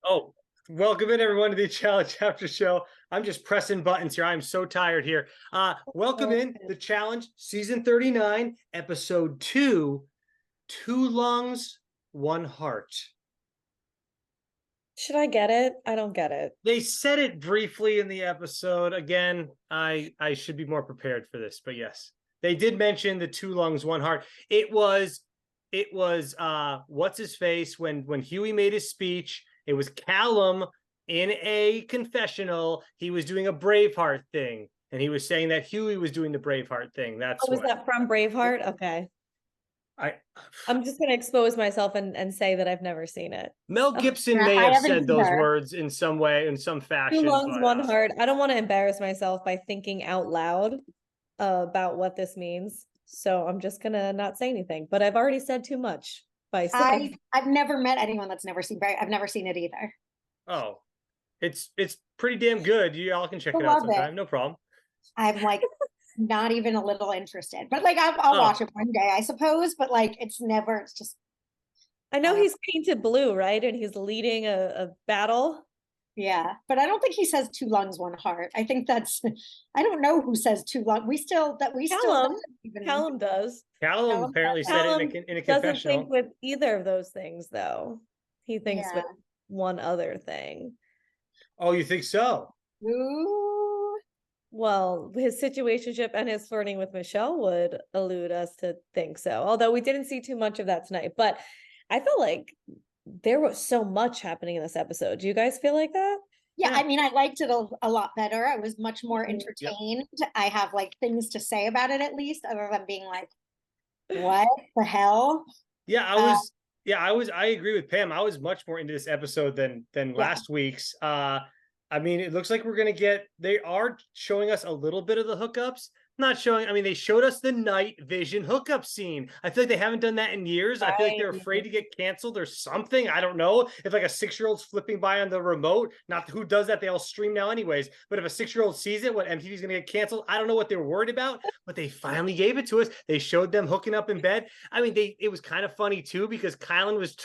Oh, welcome in everyone to the Challenge After Show. I'm just pressing buttons here. I'm so tired here. Welcome in the Challenge Season 39, Episode 2, Two Lungs, One Heart. Should I get it? I don't get it. They said it briefly in the episode. Again, I should be more prepared for this, but yes. They did mention the two lungs, one heart. It was what's his face when Huey made his speech. It was Callum in a confessional. He was doing a Braveheart thing, and he was saying that Huey was doing the Braveheart thing. That's was that from Braveheart? Okay. I'm just gonna expose myself and say that I've never seen it. Mel Gibson may have said those words in some way, in some fashion. Two lungs, one heart. I don't want to embarrass myself by thinking out loud about what this means. So I'm just gonna not say anything. But I've already said too much by saying. I've never met anyone that's never seen I've never seen it either. Oh, it's pretty damn good. You all can check it out sometime. No problem. I'm like not even a little interested, but like I'll watch it one day, I suppose. But like it's just. I know he's painted blue, right? And he's leading a battle. Yeah, but I don't think he says two lungs, one heart. I think that's. I don't know who says two lungs. Callum does. Callum apparently said it in a confessional. Doesn't think with either of those things, though. He thinks with one other thing. Oh, you think so? Ooh. Well, his situationship and his flirting with Michelle would allude us to think so. Although we didn't see too much of that tonight. But I felt like there was so much happening in this episode. Do you guys feel like that? Yeah, I mean, I liked it a lot better. I was much more entertained. Yep. I have like things to say about it, at least, other than being like, what the hell? Yeah, I agree with Pam. I was much more into this episode than last week's. I mean, it looks like they are showing us a little bit of the hookups. Not showing, I mean, they showed us the night vision hookup scene. I feel like they haven't done that in years. I feel like they're afraid to get canceled or something. I don't know. If like a 6-year-old's flipping by on the remote, not who does that, they all stream now anyways. But if a 6-year-old sees it, what, MTV's gonna get canceled? I don't know what they're worried about, but they finally gave it to us. They showed them hooking up in bed. I mean, it was kind of funny too, because Kyland was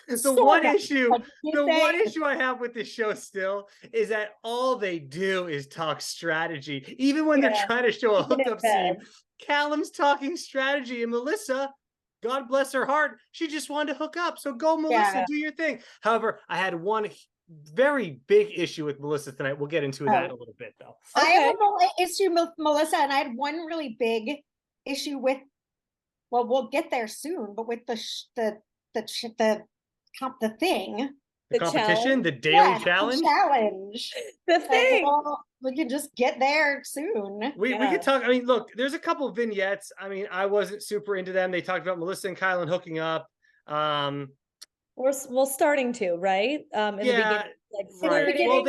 the one issue I have with this show still is that all they do is talk strategy. Even when they're trying to show a hookup scene, Callum's talking strategy, and Melissa, God bless her heart, she just wanted to hook up. So go, Melissa, do your thing. However, I had one very big issue with Melissa tonight. We'll get into that a little bit, though. I have an issue with Melissa, and I had one really big issue with. Well, we'll get there soon, but with the thing, the competition, the daily challenge, the thing. We can just get there soon. We could talk. I mean, look, there's a couple of vignettes. I mean, I wasn't super into them. They talked about Melissa and Kyland hooking up. We're starting to, right? In the beginning, well,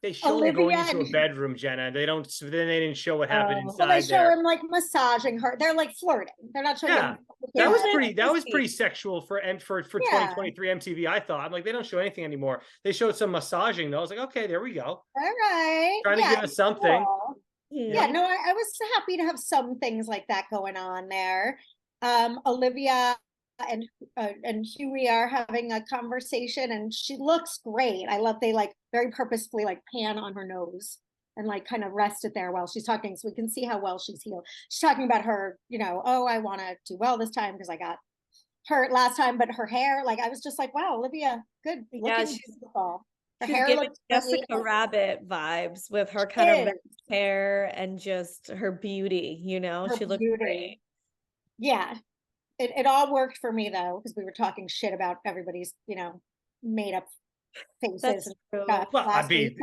they show him going into a bedroom, Jenna. They didn't show what happened inside. Well, they show him like massaging her. They're like flirting. They're not showing. Yeah, that was pretty sexual for 2023 MTV. I thought, I'm like, they don't show anything anymore. They showed some massaging though. I was like, okay, there we go. All right, trying to give us something. Cool. Yeah, no, I was happy to have some things like that going on there. Olivia and Huey are having a conversation, and she looks great. I love they like very purposefully like pan on her nose and like kind of rest it there while she's talking, so we can see how well she's healed. She's talking about her, oh, I want to do well this time because I got hurt last time, but her hair, like I was just like, wow, Olivia, good. Yeah, she's giving Jessica Rabbit vibes with her kind of hair and just her beauty. She looked great. Yeah. It all worked for me though, because we were talking shit about everybody's, made up faces and stuff. Well, I mean,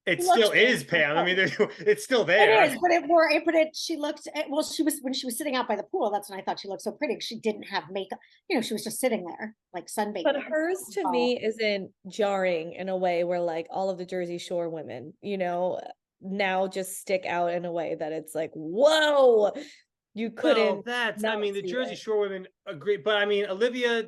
it still is, Pam. I mean, it's still there. It is, she looked. Well, when she was sitting out by the pool. That's when I thought she looked so pretty. She didn't have makeup. She was just sitting there like sunbathing. But hers to me isn't jarring in a way where like all of the Jersey Shore women, now just stick out in a way that it's like, whoa. You couldn't. Well, I mean, the Jersey Shore women agree, but I mean, Olivia,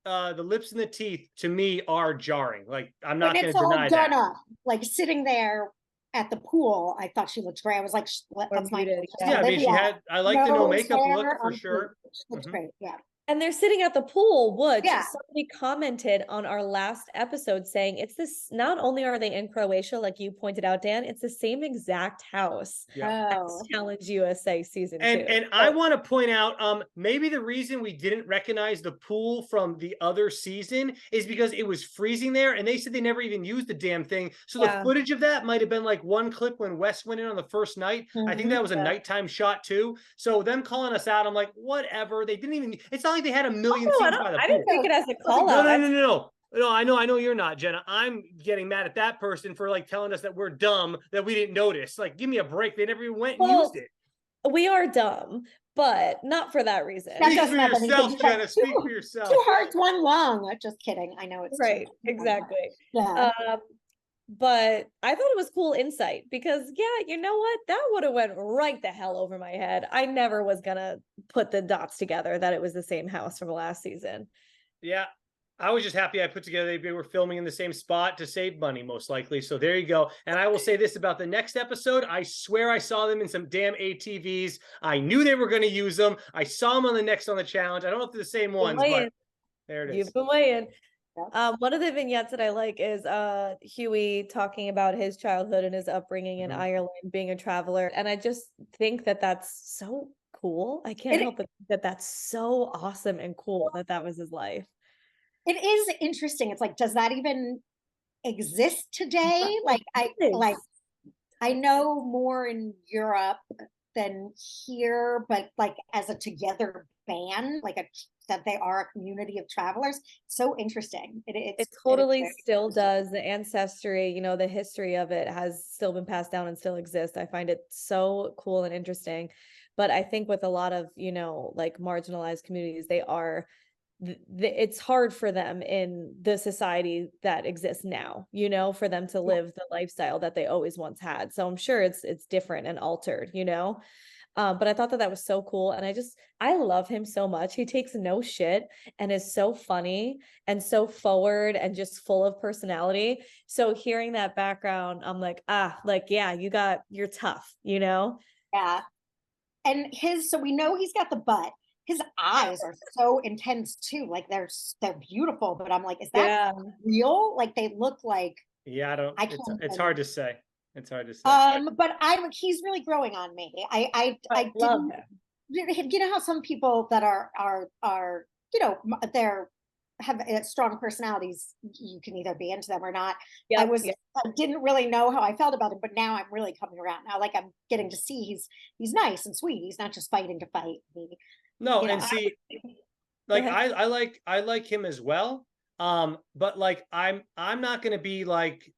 the lips and the teeth to me are jarring. Like, I'm not going to deny that. Up. Like sitting there at the pool, I thought she looked great. I was like, that's my. Yeah, I mean, I like the no makeup look for sure. Looks great. Yeah. And they're sitting at the pool, which Yeah. somebody commented on our last episode saying it's this, not only are they in Croatia, like you pointed out, Dan, it's the same exact house as Oh, Challenge USA season 2. And I want to point out, maybe the reason we didn't recognize the pool from the other season is because it was freezing there, and they said they never even used the damn thing. So the footage of that might have been like one clip when Wes went in on the first night. I think that was a nighttime shot too. So them calling us out, I'm like, whatever. They didn't even. It's not like they had a million scenes by the pool. I didn't take it as a call No, out. no, no, no, no. No, I know you're not, Jenna. I'm getting mad at that person for like telling us that we're dumb, that we didn't notice. Like, give me a break. They never even went and used it. We are dumb, but not for that reason. Speak for yourself, Jenna. Speak for yourself. 2 hearts, 1 lung. Just kidding. I know it's right. Exactly. Yeah. But I thought it was cool insight because, yeah, you know what? That would have went right the hell over my head. I never was gonna put the dots together that it was the same house from last season. Yeah. I was just happy I put together they were filming in the same spot to save money, most likely. So there you go. And I will say this about the next episode. I swear I saw them in some damn ATVs. I knew they were going to use them. I saw them on the challenge. I don't know if they're the same ones, but there it is. You've been waiting. One of the vignettes that I like is Huey talking about his childhood and his upbringing in Ireland, being a traveler. And I just think that that's so cool. I can't help but think that that's so awesome and cool that that was his life. It is interesting. It's like, does that even exist today? Like, I know more in Europe than here, but like as a together band, that they are a community of travelers. So interesting. It totally still does. The ancestry, you know, the history of it has still been passed down and still exists. I find it so cool and interesting. But I think with a lot of, you know, like marginalized communities, it's hard for them in the society that exists now, you know, for them to live the lifestyle that they always once had. So I'm sure it's different and altered, you know. But I thought that was so cool. And I love him so much. He takes no shit and is so funny and so forward and just full of personality. So hearing that background, I'm like, yeah, you're tough, you know? Yeah. And so we know he's got the butt. His eyes are so intense too. Like they're beautiful, but I'm like, is that real? Like they look like. Yeah, it's hard to say. It's hard to say. But he's really growing on me. I love him. You know how some people that are you know, have strong personalities, you can either be into them or not. I didn't really know how I felt about him, but now I'm really coming around. Now, like I'm getting to see he's nice and sweet. He's not just fighting to fight. I like him as well. But like I'm not gonna be like,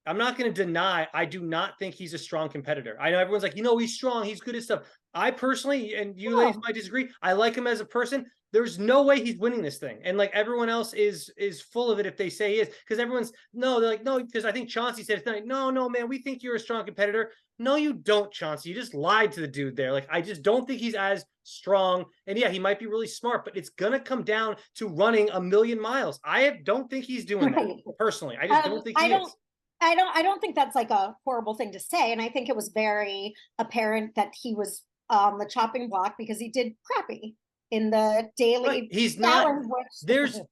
I'm not going to deny, I do not think he's a strong competitor. I know everyone's like, you know, he's strong, he's good at stuff. I personally, and you ladies might disagree, I like him as a person. There's no way he's winning this thing. And like everyone else is full of it if they say he is. Because they're like, no, because I think Chauncey said it's not. No, man, we think you're a strong competitor. No, you don't, Chauncey. You just lied to the dude there. Like, I just don't think he's as strong. And yeah, he might be really smart, but it's going to come down to running 1,000,000 miles. I don't think he's doing that personally. I just don't think he is. I don't think that's like a horrible thing to say. And I think it was very apparent that he was on the chopping block because he did crappy in the daily. Right. He's not.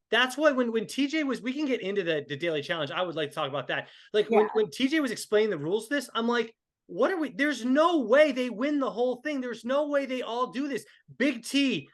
That's why when TJ was, we can get into the daily challenge. I would like to talk about that. Like when TJ was explaining the rules to this, I'm like, what are we? There's no way they win the whole thing. There's no way they all do this. Big T,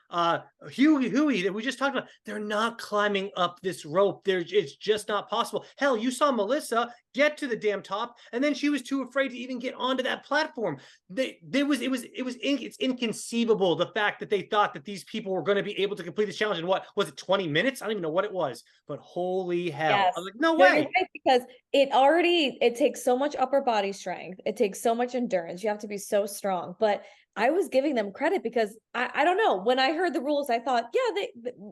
Huey that we just talked about. They're not climbing up this rope. It's just not possible. Hell, you saw Melissa get to the damn top, and then she was too afraid to even get onto that platform. It's inconceivable the fact that they thought that these people were going to be able to complete this challenge in what was it, 20 minutes? I don't even know what it was, but holy hell! Yes. I was like, no way. You're right, because it takes so much upper body strength. It takes so much endurance. You have to be so strong, but I was giving them credit because I don't know. When I heard the rules, I thought,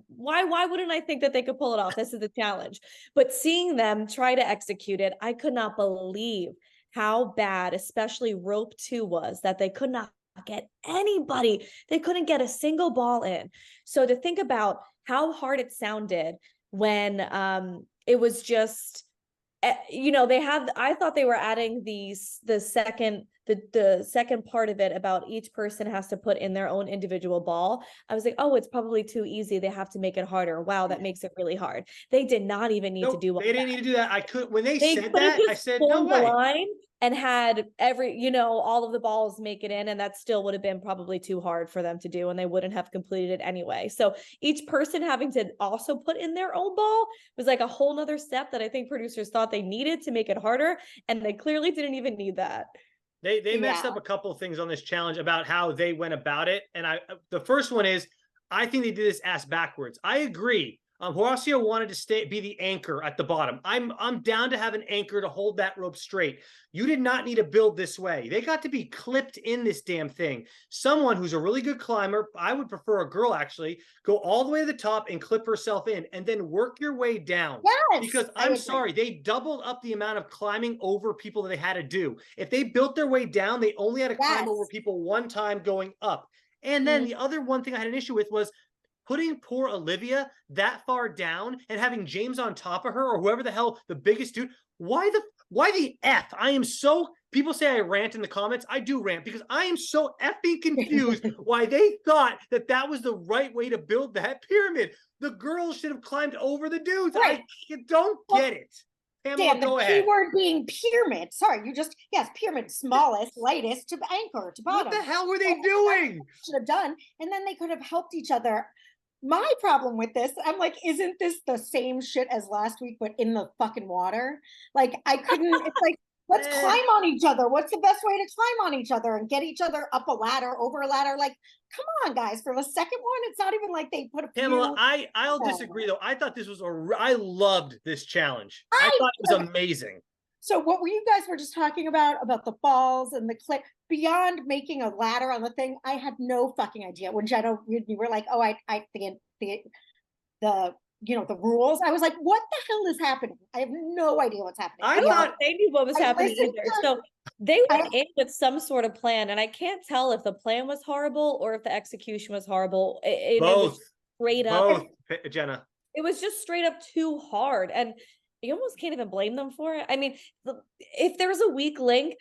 why wouldn't I think that they could pull it off? This is the challenge. But seeing them try to execute it, I could not believe how bad, especially rope 2 was, that they could not get anybody. They couldn't get a single ball in. So to think about how hard it sounded when it was just you know, they have, I thought they were adding the second part of it about each person has to put in their own individual ball. I was like, oh, it's probably too easy. They have to make it harder. Wow, that makes it really hard. They did not even need to do they didn't need to do that. I could, when they they said could have that, I just said, no formed the way. line and had every, you know, all of the balls make it in, and that still would have been probably too hard for them to do, and they wouldn't have completed it anyway. So each person having to also put in their own ball was like a whole nother step that I think producers thought they needed to make it harder, and they clearly didn't even need that. They messed up a couple of things on this challenge about how they went about it. And the first one is, I think they did this ass backwards. I agree. Horacio wanted to be the anchor at the bottom. I'm down to have an anchor to hold that rope straight. You did not need to build this way. They got to be clipped in this damn thing. Someone who's a really good climber, I would prefer a girl actually, go all the way to the top and clip herself in and then work your way down. Yes, because I'm sorry, they doubled up the amount of climbing over people that they had to do. If they built their way down, they only had to climb over people one time going up. And then the other one thing I had an issue with was putting poor Olivia that far down and having James on top of her, or whoever the hell the biggest dude. Why the F? I am so, people say I rant in the comments. I do rant because I am so effing confused why they thought that that was the right way to build that pyramid. The girls should have climbed over the dudes. Right. I don't get it. Pamela, Dan, the keyword being pyramid. Sorry, you just, yes, pyramid, smallest, lightest to anchor to bottom. What the hell were they doing? Should have done. And then they could have helped each other. My problem with this, I'm like, isn't this the same shit as last week, but in the fucking water? Like, I couldn't, it's like, let's climb on each other. What's the best way to climb on each other and get each other up a ladder, over a ladder? Like, come on, guys. For the second one, it's not even like they put a Pamela, I'll disagree, though. I thought this was I loved this challenge. I thought it was amazing. So what were you guys were just talking about the balls and the clip, beyond making a ladder on the thing? I had no fucking idea. When Jenna, you were like, oh, I think the you know, the rules. I was like, what the hell is happening? I have no idea what's happening. I thought they knew what was happening either. So they went in with some sort of plan, and I can't tell if the plan was horrible or if the execution was horrible. It was straight up. Both, Jenna. It was just straight up too hard, and you almost can't even blame them for it. I mean, if there's a weak link,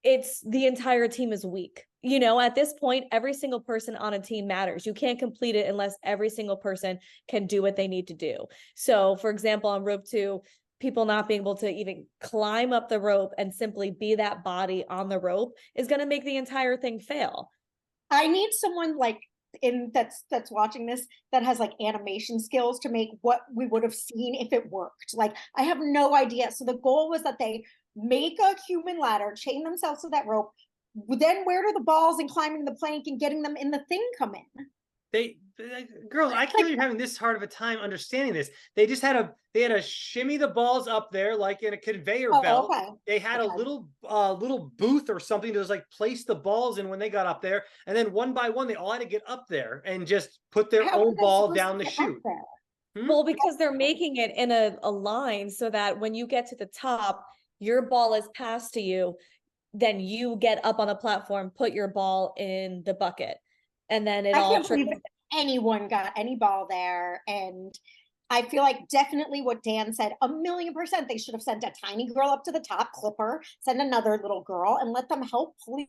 it's the entire team is weak. You know, at this point, every single person on a team matters. You can't complete it unless every single person can do what they need to do. So, for example, on rope 2, people not being able to even climb up the rope and simply be that body on the rope is going to make the entire thing fail. I need someone like that's watching this that has like animation skills to make what we would have seen if it worked. Like, I have no idea. So the goal was that they make a human ladder, chain themselves to that rope. Then where do the balls and climbing the plank and getting them in the thing come in? Girls, I can't believe you're having this hard of a time understanding this. They just had to shimmy the balls up there like in a conveyor belt. Okay. They had a little booth or something to just like place the balls in when they got up there, and then one by one they all had to get up there and just put their own ball down the chute. Well, because they're making it in a line so that when you get to the top, your ball is passed to you, then you get up on the platform, put your ball in the bucket, and then it all trickles. Anyone got any ball there. And I feel like definitely what Dan said, 1,000,000%, they should have sent a tiny girl up to the top, clip her, send another little girl, and let them help pull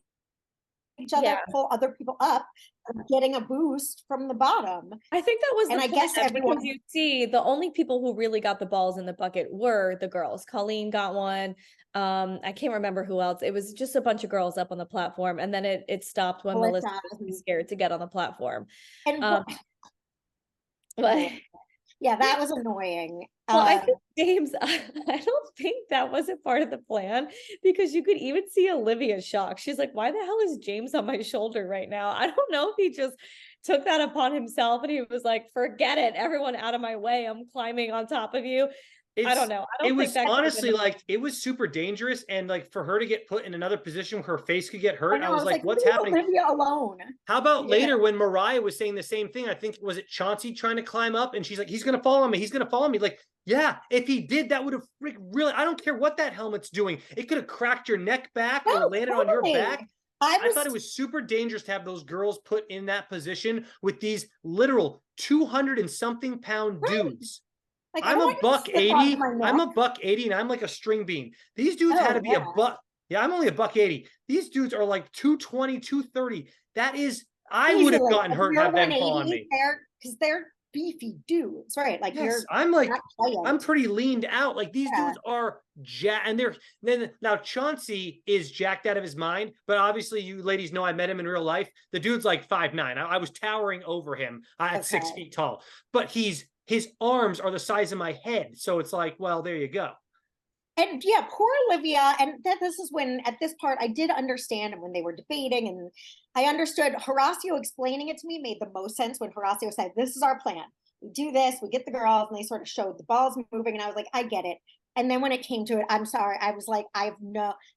each other, pull other people up, getting a boost from the bottom. I think that was, and I guess everyone, you see, the only people who really got the balls in the bucket were the girls. Colleen got one. I can't remember who else. It was just a bunch of girls up on the platform, and then it stopped when Melissa was too scared to get on the platform. And but yeah, that was annoying. Well, I think James, I don't think that wasn't part of the plan, because you could even see Olivia's shock. She's like, why the hell is James on my shoulder right now? I don't know if he just took that upon himself and he was like, forget it, everyone out of my way, I'm climbing on top of you. I don't know. I don't think that honestly, like, it was super dangerous, and like for her to get put in another position where her face could get hurt, I was like, what's happening? Olivia alone. How about later when Mariah was saying the same thing? I think, was it Chauncey trying to climb up, and she's like, he's gonna fall on me, he's gonna fall on me. Like, yeah, if he did, that would have really, I don't care what that helmet's doing. It could have cracked your neck back or landed on your back. I thought it was super dangerous to have those girls put in that position with these literal 200 and something pound dudes. Like, I I'm don't a want you to buck slip onto 80. my I'm a neck. buck 80 and I'm like a string bean. These dudes had Oh, to be a yeah. buck. Yeah, I'm only a buck 80. These dudes are like 220, 230. That is, I would have Easily. gotten If hurt and you're have them fall on 180, me. because they're beefy dudes, right? Like Yes, you're I'm like, not giant. I'm pretty leaned out. Like these Yeah. dudes are and they're then now Chauncey is jacked out of his mind, but obviously you ladies know I met him in real life. The dude's like 5'9". I was towering over him at 6 Okay. feet tall, but his arms are the size of my head. So it's like, well, there you go. And yeah, poor Olivia. And that this is when at this part I did understand when they were debating, and I understood Horacio explaining it to me made the most sense when Horacio said, "This is our plan. We do this, we get the girls," and they sort of showed the balls moving, and I was like, I get it. And then when it came to it, I'm sorry, I was like,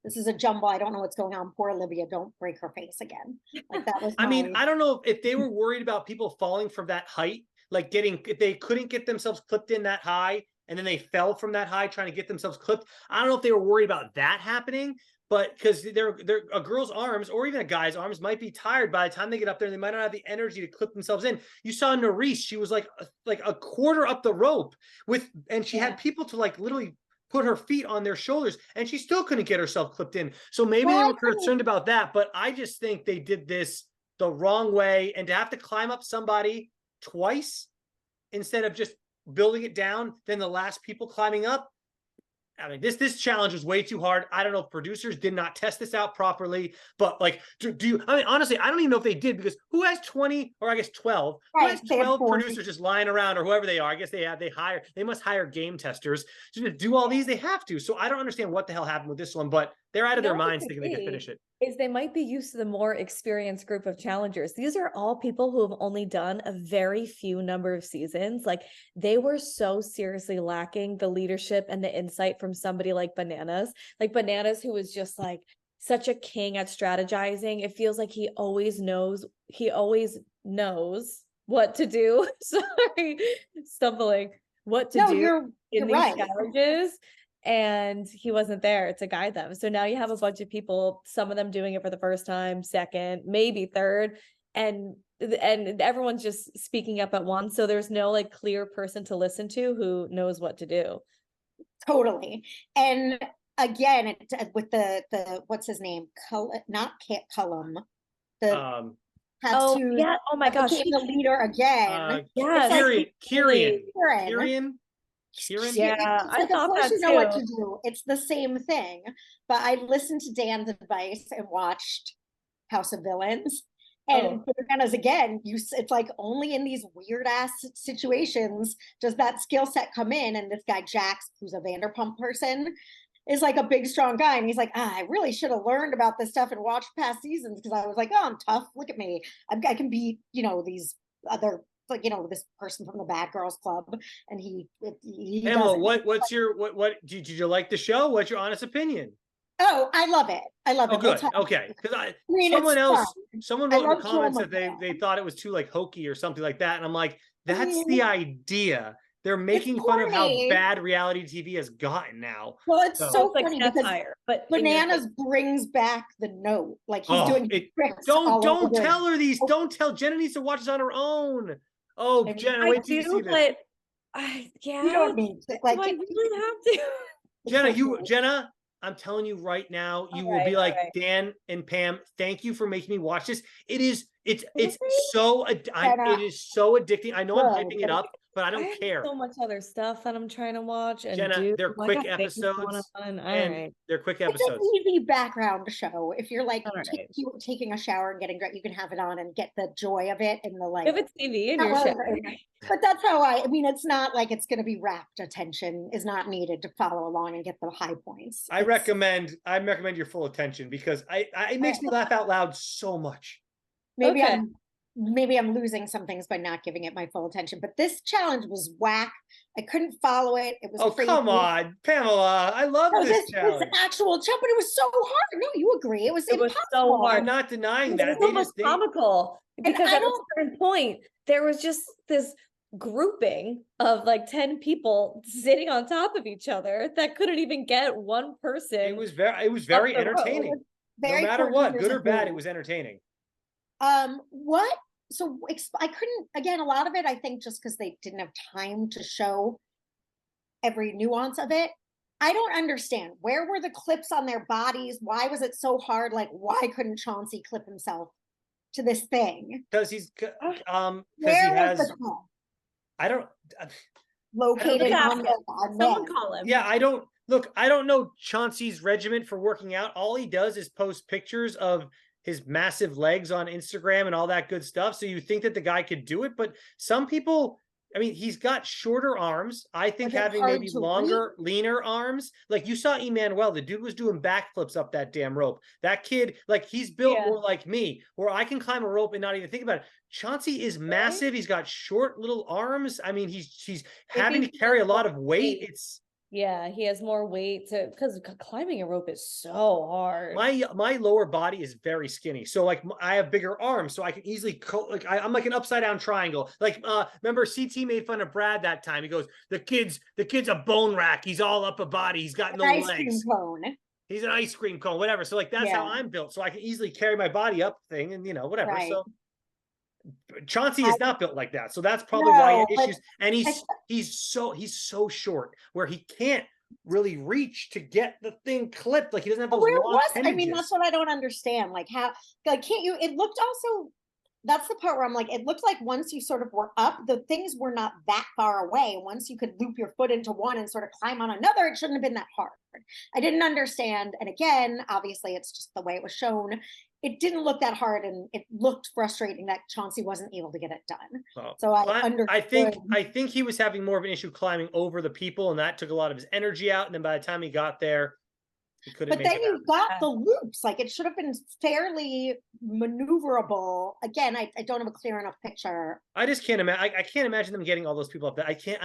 this is a jumble. I don't know what's going on. Poor Olivia, don't break her face again. Like that was I mean, my I don't know if they were worried about people falling from that height, like if they couldn't get themselves clipped in that high and then they fell from that high trying to get themselves clipped. I don't know if they were worried about that happening, but because a girl's arms or even a guy's arms might be tired by the time they get up there and they might not have the energy to clip themselves in. You saw Nerys, she was like a quarter up the rope and she had people to like literally put her feet on their shoulders and she still couldn't get herself clipped in. So maybe they were concerned about that, but I just think they did this the wrong way, and to have to climb up somebody twice instead of just building it down, then the last people climbing up. I mean, this challenge was way too hard. I don't know if producers did not test this out properly, but like, do you? I mean, honestly, I don't even know if they did, because who has 20 or I guess 12? Who has 12 producers just lying around, or whoever they are? I guess they must hire game testers to do all these. They have to. So I don't understand what the hell happened with this one, but they're out of their minds thinking they could finish it. Is they might be used to the more experienced group of challengers. These are all people who have only done a very few number of seasons. Like they were so seriously lacking the leadership and the insight from somebody like Bananas. Like Bananas, who was just like such a king at strategizing. It feels like he always knows what to do. Sorry, stumbling. What to do you're in these right. challenges. And he wasn't there to guide them. So now you have a bunch of people, some of them doing it for the first time, second, maybe third, and everyone's just speaking up at once. So there's no like clear person to listen to who knows what to do. Totally. And again, with the what's his name? Not Cullum. The tattoo. Yeah. Oh my gosh. Became the leader again. Yeah. Kieran. Yeah, I thought of course you know what to do. It's the same thing. But I listened to Dan's advice and watched House of Villains. And Bananas again, it's like only in these weird ass situations does that skill set come in. And this guy Jax, who's a Vanderpump person, is like a big strong guy, and he's like, I really should have learned about this stuff and watched past seasons, because I was like, oh, I'm tough. Look at me. I can beat these other, like, this person from the Bad Girls Club, and he Pamela, what did you like the show? What's your honest opinion? Oh, I love it. I love it. Good. Okay. Because someone wrote in the comments that they thought it was too like hokey or something like that. And I'm like, that's the idea. They're making fun of how bad reality TV has gotten now. Well, it's so like funny because but Bananas brings back the note. Like he's doing tricks. Don't tell her these. Don't tell Jenna needs to watch this on her own. Oh, Jenna, wait till you see this. You don't need to. Like, I really have to. Jenna, I'm telling you right now, you will be like, Dan and Pam, thank you for making me watch this. It's so addicting. I know I'm hyping it up, but I don't care. So much other stuff that I'm trying to watch and Jenna, they're quick episodes. They're quick episodes. It's an easy background show. If you're like taking a shower and getting dressed, you can have it on and get the joy of it and the like. If it's TV and you're showering. But that's how I mean, it's not like it's going to be rapt attention is not needed to follow along and get the high points. I recommend your full attention, because it makes me laugh out loud so much. Maybe I'm losing some things by not giving it my full attention, but this challenge was whack. I couldn't follow it. It was crazy. Come on, Pamela. I love this challenge. This actual challenge, but it was so hard. No, you agree. It was impossible. So hard. I'm not denying that. It was almost comical, because at a certain point, there was just this grouping of like 10 people sitting on top of each other that couldn't even get one person. It was very entertaining. No matter what, good or bad, it was entertaining. So I couldn't, again, a lot of it, I think just because they didn't have time to show every nuance of it. I don't understand. Where were the clips on their bodies? Why was it so hard? Like, why couldn't Chauncey clip himself to this thing? Because because he Where was has, the clip I don't, located on the Someone men? call him. yeah, I don't know Chauncey's regimen for working out. All he does is post pictures of his massive legs on Instagram and all that good stuff. So you think that the guy could do it, but some people, I mean, he's got shorter arms. I think Was it having hard maybe to longer, leaner arms. Like you saw Emmanuel, the dude was doing backflips up that damn rope. That kid, like he's built Yeah. more like me, where I can climb a rope and not even think about it. Chauncey is massive. He's got short little arms. I mean, he's having to he carry a has lot more of weight. weight. It's Yeah, he has more weight to, because climbing a rope is so hard. my lower body is very skinny, so like I have bigger arms, so I can easily like I'm like an upside down triangle. Like remember CT made fun of Brad that time. He goes, the kid's a bone rack. He's all up a body. He's got no Ice legs. cream cone. He's an ice cream cone, whatever. So like that's how Yeah. I'm built. So I can easily carry my body up thing, and whatever. Right. So Chauncey is not built like that. So that's probably No, why he had but issues. And he's so short where he can't really reach to get the thing clipped. Like he doesn't have those where long was I mean, appendages. that's what I don't understand. Like how, like, can't you, it looked also, that's the part where I'm like, it looked like once you sort of were up, the things were not that far away. Once you could loop your foot into one and sort of climb on another, it shouldn't have been that hard. I didn't understand. And again, obviously it's just the way it was shown. It didn't look that hard, and it looked frustrating that Chauncey wasn't able to get it done. Well, So I understood. I think he was having more of an issue climbing over the people, and that took a lot of his energy out. And then by the time he got there, he couldn't. But make then it you happen. got the loops. Like it should have been fairly maneuverable. Again, I don't have a clear enough picture. I just can't imagine. I can't imagine them getting all those people up there. I can't.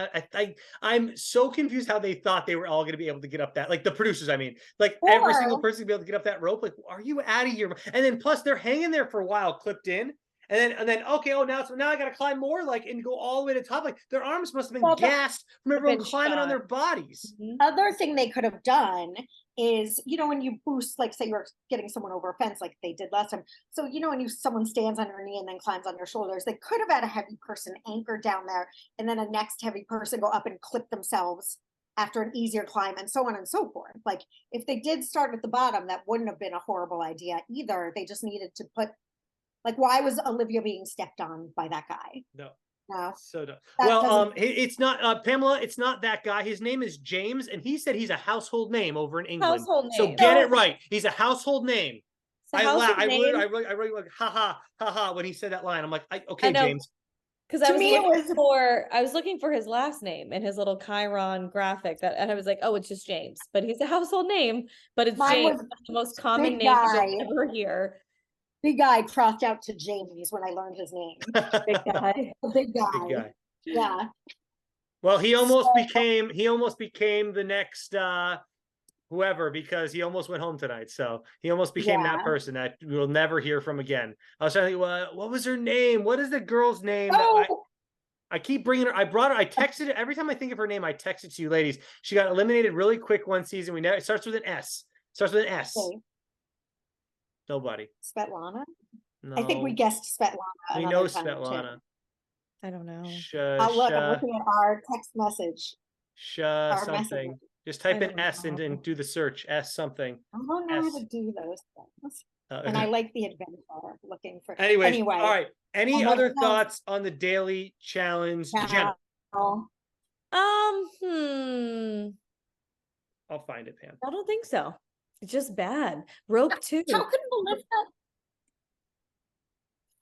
I'm so confused how they thought they were all going to be able to get up that. Like the producers, I mean, like every single person to be able to get up that rope. Like, are you out of here? And then plus they're hanging there for a while, clipped in. And then okay, now I got to climb more, like, and go all the way to the top. Like their arms must have been gassed from everyone climbing on their bodies. Other thing they could have done is, when you boost, like say you're getting someone over a fence like they did last time. So, when someone stands on your knee and then climbs on your shoulders, they could have had a heavy person anchored down there and then a next heavy person go up and clip themselves after an easier climb, and so on and so forth. Like if they did start at the bottom, that wouldn't have been a horrible idea either. They just needed to put, like, why was Olivia being stepped on by that guy? No. No. So well, it's not Pamela. It's not that guy. His name is James, and he said he's a household name over in England. Household name. So get it right. He's a household name. I really like ha ha when he said that line. I'm like, okay, James. Because I was looking for his last name in his little Chiron graphic, and I was like, oh, it's just James, but he's a household name, but it's James, the most common name you'll ever hear. Big guy crossed out to James when I learned his name. Big guy. Big guy. Yeah. Well, he almost became the next whoever, because he almost went home tonight. So he almost became that person that we'll never hear from again. I was trying to think, what was her name? What is the girl's name? I keep bringing her. I brought her. I texted it every time I think of her name. I text it to you ladies. She got eliminated really quick one season. It starts with an S. Okay. Nobody. Svetlana? No. I think we guessed Svetlana. We know Svetlana. I don't know. I'm looking at our text message. Something. Message. Just type in S and do the search. S something. I don't know how to do those things. And I like the adventure looking for. Anyway, all right. Any other thoughts on the daily challenge, Jenna? I'll find it, Pam. I don't think so. It's just bad. Rope 2. How could Melissa?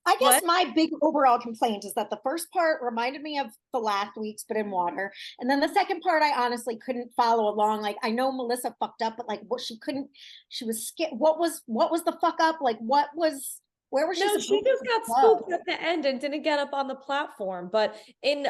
I guess my big overall complaint is that the first part reminded me of the last week's, but in water. And then the second part, I honestly couldn't follow along. Like, I know Melissa fucked up, but like she was scared. What was the fuck up? Like, where was she? No, she just got spooked at the end and didn't get up on the platform. But in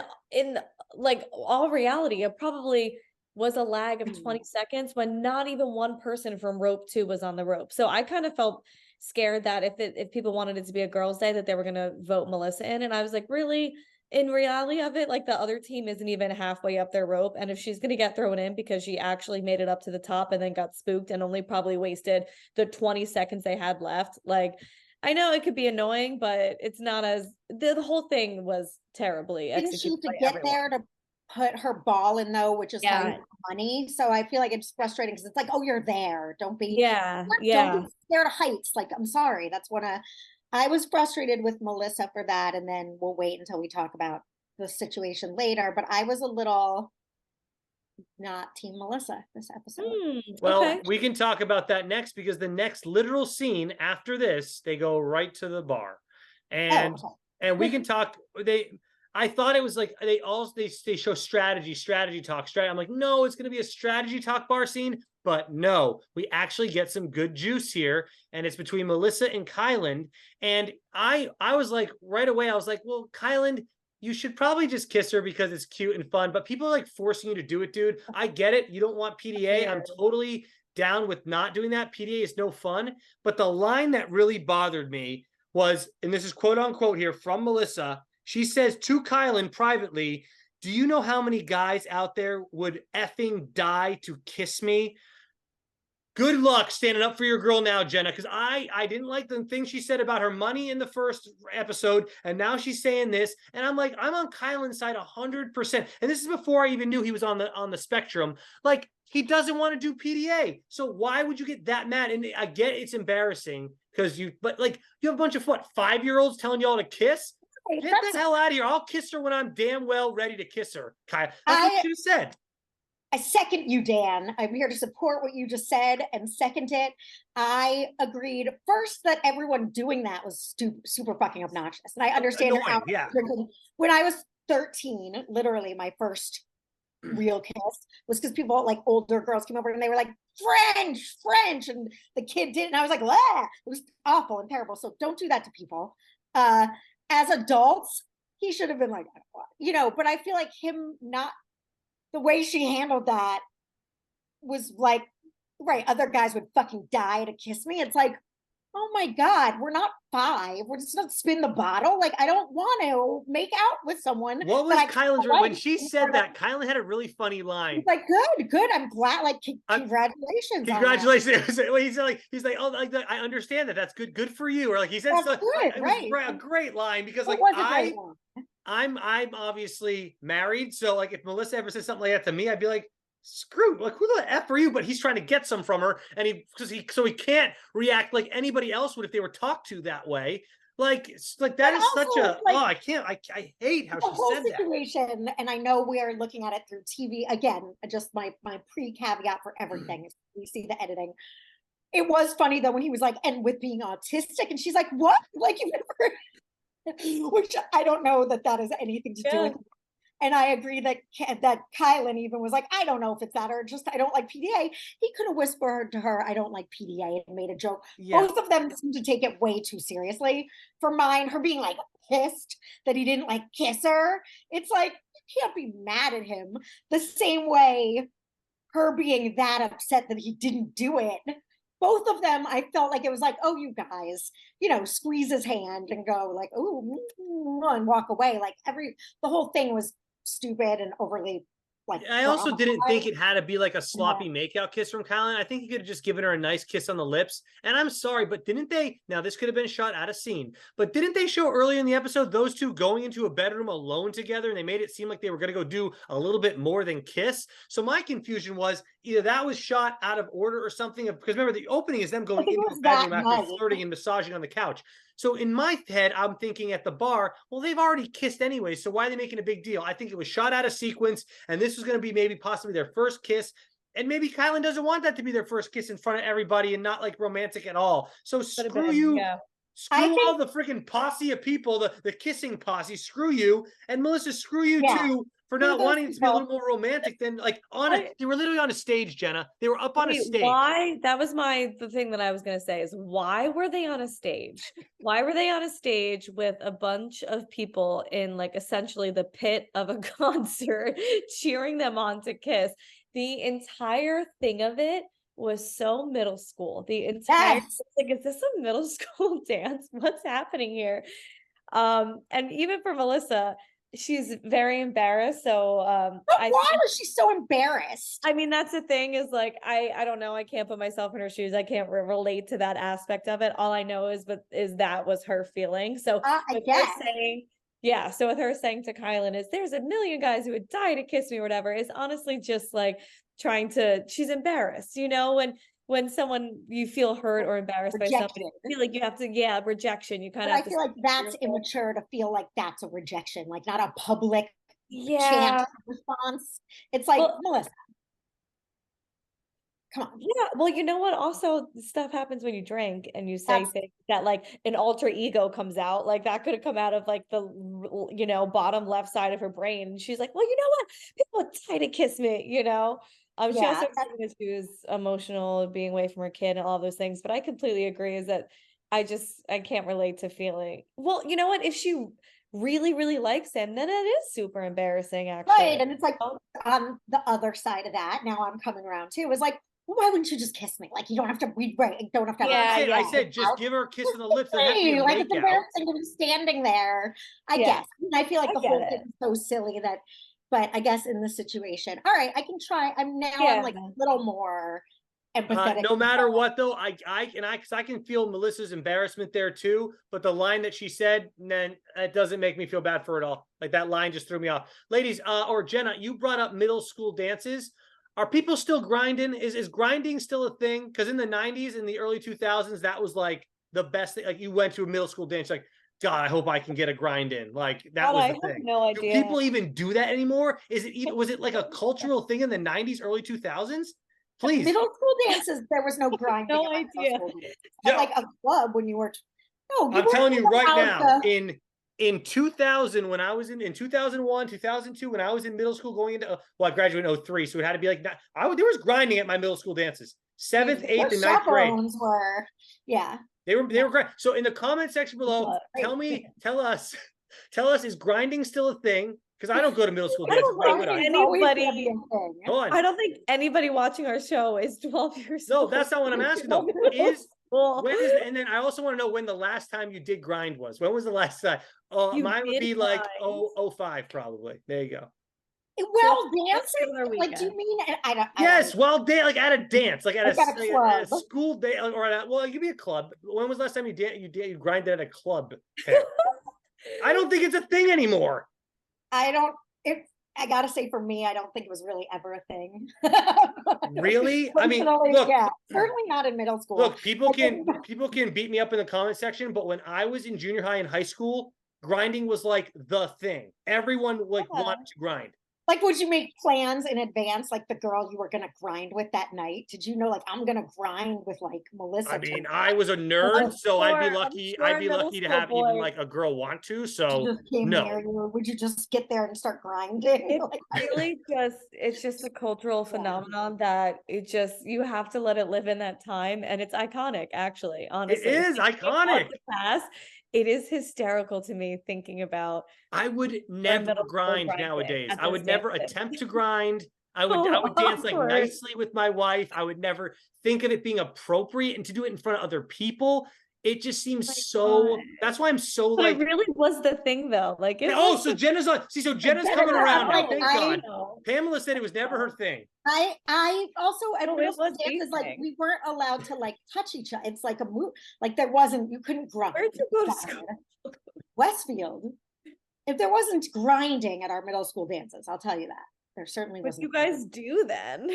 like all reality, it probably was a lag of 20 seconds when not even one person from rope 2 was on the rope. So I kind of felt scared that if people wanted it to be a girls' day, that they were going to vote Melissa in. And I was like, really? In reality of it, like the other team isn't even halfway up their rope. And if she's going to get thrown in because she actually made it up to the top and then got spooked and only probably wasted the 20 seconds they had left, like, I know it could be annoying, but it's not as the whole thing was terribly executed. Didn't she to get there to put her ball in though, which is how you Yeah. get money. So I feel like it's frustrating because it's like, oh, you're there. Don't be Yeah. don't Yeah. be scared of heights. Like, I'm sorry. That's one of I was frustrated with Melissa for that. And then we'll wait until we talk about the situation later. But I was a little not team Melissa this episode. Well, Okay. we can talk about that next because the next literal scene after this, they go right to the bar. And Oh, okay. and we can talk I thought it was like they show strategy talk. I'm like, no, it's gonna be a strategy talk bar scene, but no, we actually get some good juice here, and it's between Melissa and Kyland. And I was like, right away, I was like, well, Kyland, you should probably just kiss her because it's cute and fun, but people are like forcing you to do it, dude. I get it. You don't want PDA. I'm totally down with not doing that. PDA is no fun. But the line that really bothered me was, and this is quote unquote here from Melissa, she says to Kylan privately, do you know how many guys out there would effing die to kiss me? Good luck standing up for your girl now, Jenna, because I didn't like the thing she said about her money in the first episode, and now she's saying this, and I'm like, I'm on Kylan's side 100%. And this is before I even knew he was on the spectrum. Like, he doesn't want to do PDA, so why would you get that mad? And I get it's embarrassing because but like, you have a bunch of 5-year-olds telling y'all to kiss. Get the hell out of here! I'll kiss her when I'm damn well ready to kiss her, Kyle. That's what you said. I second you, Dan. I'm here to support what you just said and second it. I agreed first that everyone doing that was super fucking obnoxious. And I understand Annoying, how yeah. when I was 13, literally my first real kiss was because people like older girls came over and they were like, French, and the kid did, and I was like, ah! It was awful and terrible. So don't do that to people. As adults, he should have been like, but I feel like him not the way she handled that was like, right, other guys would fucking die to kiss me. It's like, oh my God, we're not 5. We're just not spin the bottle. Like, I don't want to make out with someone. What was Kylan's when she said that? Kylan had a really funny line. He's like, good. I'm glad. Like, congratulations. Congratulations. He's like, oh, like I understand that. That's good. Good for you. Or like he said, good, right? A great line because like I'm obviously married, so like if Melissa ever says something like that to me, I'd be like, screw, like who the F are you? But he's trying to get some from her, and he can't react like anybody else would if they were talked to that way. Like that is such a I can't, I hate how she said situation, and I know we are looking at it through TV again. Just my pre-caveat for everything is we see the editing. It was funny though when he was like, and with being autistic, and she's like, what? Like you never. Which I don't know that has anything to do with it. And I agree that Kylan even was like, I don't know if it's that or just I don't like PDA. He could have whispered to her, I don't like PDA, and made a joke. Yeah. Both of them seem to take it way too seriously. For mine, her being like pissed that he didn't like kiss her. It's like, you can't be mad at him the same way her being that upset that he didn't do it. Both of them, I felt like it was like, oh, you guys, squeeze his hand and go like, oh, and walk away. Like the whole thing was stupid and overly like. I also didn't think it had to be like a sloppy makeout kiss from Kylan. I think he could have just given her a nice kiss on the lips. And I'm sorry, but didn't they? Now this could have been shot out of scene, but didn't they show earlier in the episode those two going into a bedroom alone together, and they made it seem like they were going to go do a little bit more than kiss? So my confusion was either that was shot out of order or something. Because remember, the opening is them going into a bedroom after flirting and massaging on the couch. So in my head, I'm thinking at the bar, well, they've already kissed anyway, so why are they making a big deal? I think it was shot out of sequence, and this was going to be maybe possibly their first kiss. And maybe Kylan doesn't want that to be their first kiss in front of everybody and not like romantic at all. So screw you. Yeah. Screw all the freaking posse of people, the kissing posse. Screw you. And Melissa, screw you too for not wanting it to be a little more romantic than like they were literally on a stage, Jenna. They were up on a stage. Why? That was the thing that I was going to say is why were they on a stage? Why were they on a stage with a bunch of people in like essentially the pit of a concert cheering them on to kiss? The entire thing of it was so middle school. The entire like, is this a middle school dance? What's happening here? And even for Melissa, she's very embarrassed. So why was she so embarrassed? I mean, that's the thing is like I don't know. I can't put myself in her shoes. I can't relate to that aspect of it. All I know is that was her feeling. So I guess. Yeah, so with her saying to Kylan is there's a million guys who would die to kiss me or whatever, is honestly just like trying to, she's embarrassed, you know, when someone you feel hurt or embarrassed by somebody, Rejection. you feel like you have to, yeah, rejection. You kind But of I have to feel like that's yourself. immature to feel like that's a rejection, like not a public chant Yeah. response. It's like, Well, Melissa, come on. yeah, well, you know what? Also, stuff happens when you drink and you say That's things that like an alter ego comes out. Like that could have come out of like the bottom left side of her brain. And she's like, well, you know what? People would try to kiss me, you know. She yeah, also explained that she was emotional, being away from her kid and all those things. But I completely agree is that I can't relate to feeling. Well, you know what? If she really, really likes him, then it is super embarrassing, right. actually. And it's like on the other side of that, now I'm coming around too. It was like, well, why wouldn't you just kiss me? Like you don't have to read right. You don't have to have Yeah, a I yeah. said just give her a kiss on the lips. Doesn't have to be a like it's make out. embarrassing to be standing there. I Yeah. guess. I mean, I feel like I the get whole it. thing is so silly that, but I guess in this situation, all right, I can try. I'm Yeah. like a little more empathetic. No matter what, though, because I can feel Melissa's embarrassment there too. But the line that she said, then it doesn't make me feel bad for it all. Like that line just threw me off. Ladies, or Jenna, you brought up middle school dances. Are people still grinding? Is grinding still a thing? Because in the 90s, in the early 2000s, that was like the best thing. Like you went to a middle school dance, like, God, I hope I can get a grind in. Like that God, was I the have thing. no Do idea. people even do that anymore? Is it even, was it like a cultural thing in the 90s, early 2000s? Please. Middle school dances, there was no grinding No at my idea. middle school dances. At like a club when you were, no, you I'm weren't telling you right allowed now, to- in 2000, when I was in 2001, 2002, when I was in middle school going into, well, I graduated in 03, so it had to be like that. There was grinding at my middle school dances. Seventh, their eighth, and ninth grade. chaperones were, yeah. They were great. So in the comment section below, Right. tell us, is grinding still a thing? Because I don't go to middle school I dances. don't Why think would I? Grinding's always gonna anybody, be a thing. Go on. I don't think anybody watching our show is 12 years No, old. that's not what I'm asking though. Is When is, and then I also want to know when the last time you did grind was. When was the last time? You Mine would did be like grind? 05 probably. There you go. Well, Let's go to our dancing, like, do you weekend. mean, I don't Yes, well, like at a dance, like at Like at a a club. school day, or at well, it could be a club. When was the last time you grinded at a club? Pam? I don't think it's a thing anymore. I gotta say for me, I don't think it was really ever a thing. Really? I mean, Personally, look, yeah, certainly not in middle school. look, people can beat me up in the comment section, but when I was in junior high and high school, grinding was like the thing. Everyone like Yeah. wanted to grind. Like, would you make plans in advance, like the girl you were gonna grind with that night? Did you know, like, I'm gonna grind with like Melissa? I mean, I was a nerd, so I'd be lucky. sure I'd be middle lucky to school have even boys- like a girl want to. She So just came no. near you. Would you just get there and start grinding? It's really it's just a cultural phenomenon that you have to let it live in that time. And it's iconic, actually, honestly. It is If you think about iconic. the past, it is hysterical to me thinking about I would never middle school grind grinding nowadays. at I would those never dances. attempt to grind. I would Oh, dance like awkward. nicely with my wife. I would never think of it being appropriate, and to do it in front of other people, it just seems my so. God. That's why I'm so But like. it really was the thing, though. Like, it Oh, was so the Jenna's on. See, so Jenna's Jenna's coming not, around now. like, Thank I- God. Pamela said it was never her thing. I also at No, middle it school was dances, like evening. we weren't allowed to like touch each other. It's like a move, like you couldn't grind. Where'd you go to school? Westfield. If there wasn't grinding at our middle school dances, I'll tell you that. There certainly What wasn't. you guys do then?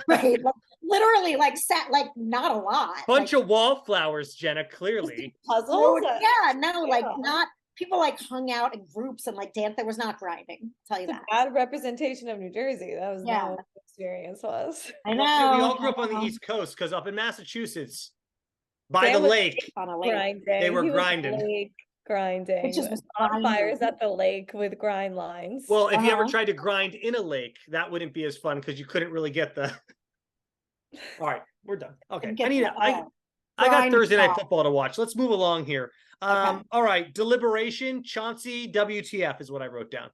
Right, like, literally, like sat like not a lot. Bunch like, of wallflowers, Jenna. Clearly, Puzzles? yeah, no, like Yeah. not people like hung out in groups and like danced. There was not grinding. I'll tell you It's a that. bad representation of New Jersey. That was Yeah. not what the experience was. I know. Well, we all grew up on I the know. East Coast because up in Massachusetts, by Sam the was lake, On a lake. grinding. They were He was grinding. lake grinding. It just was bonfires grinding. at the lake with grind lines. well, if you ever Uh-huh. tried to grind in a lake, that wouldn't be as fun because you couldn't really get the. All right, we're done. Okay, Get I got grind Thursday night off. football to watch. Let's move along here. Okay. All right, Deliberation, Chauncey, WTF is what I wrote down.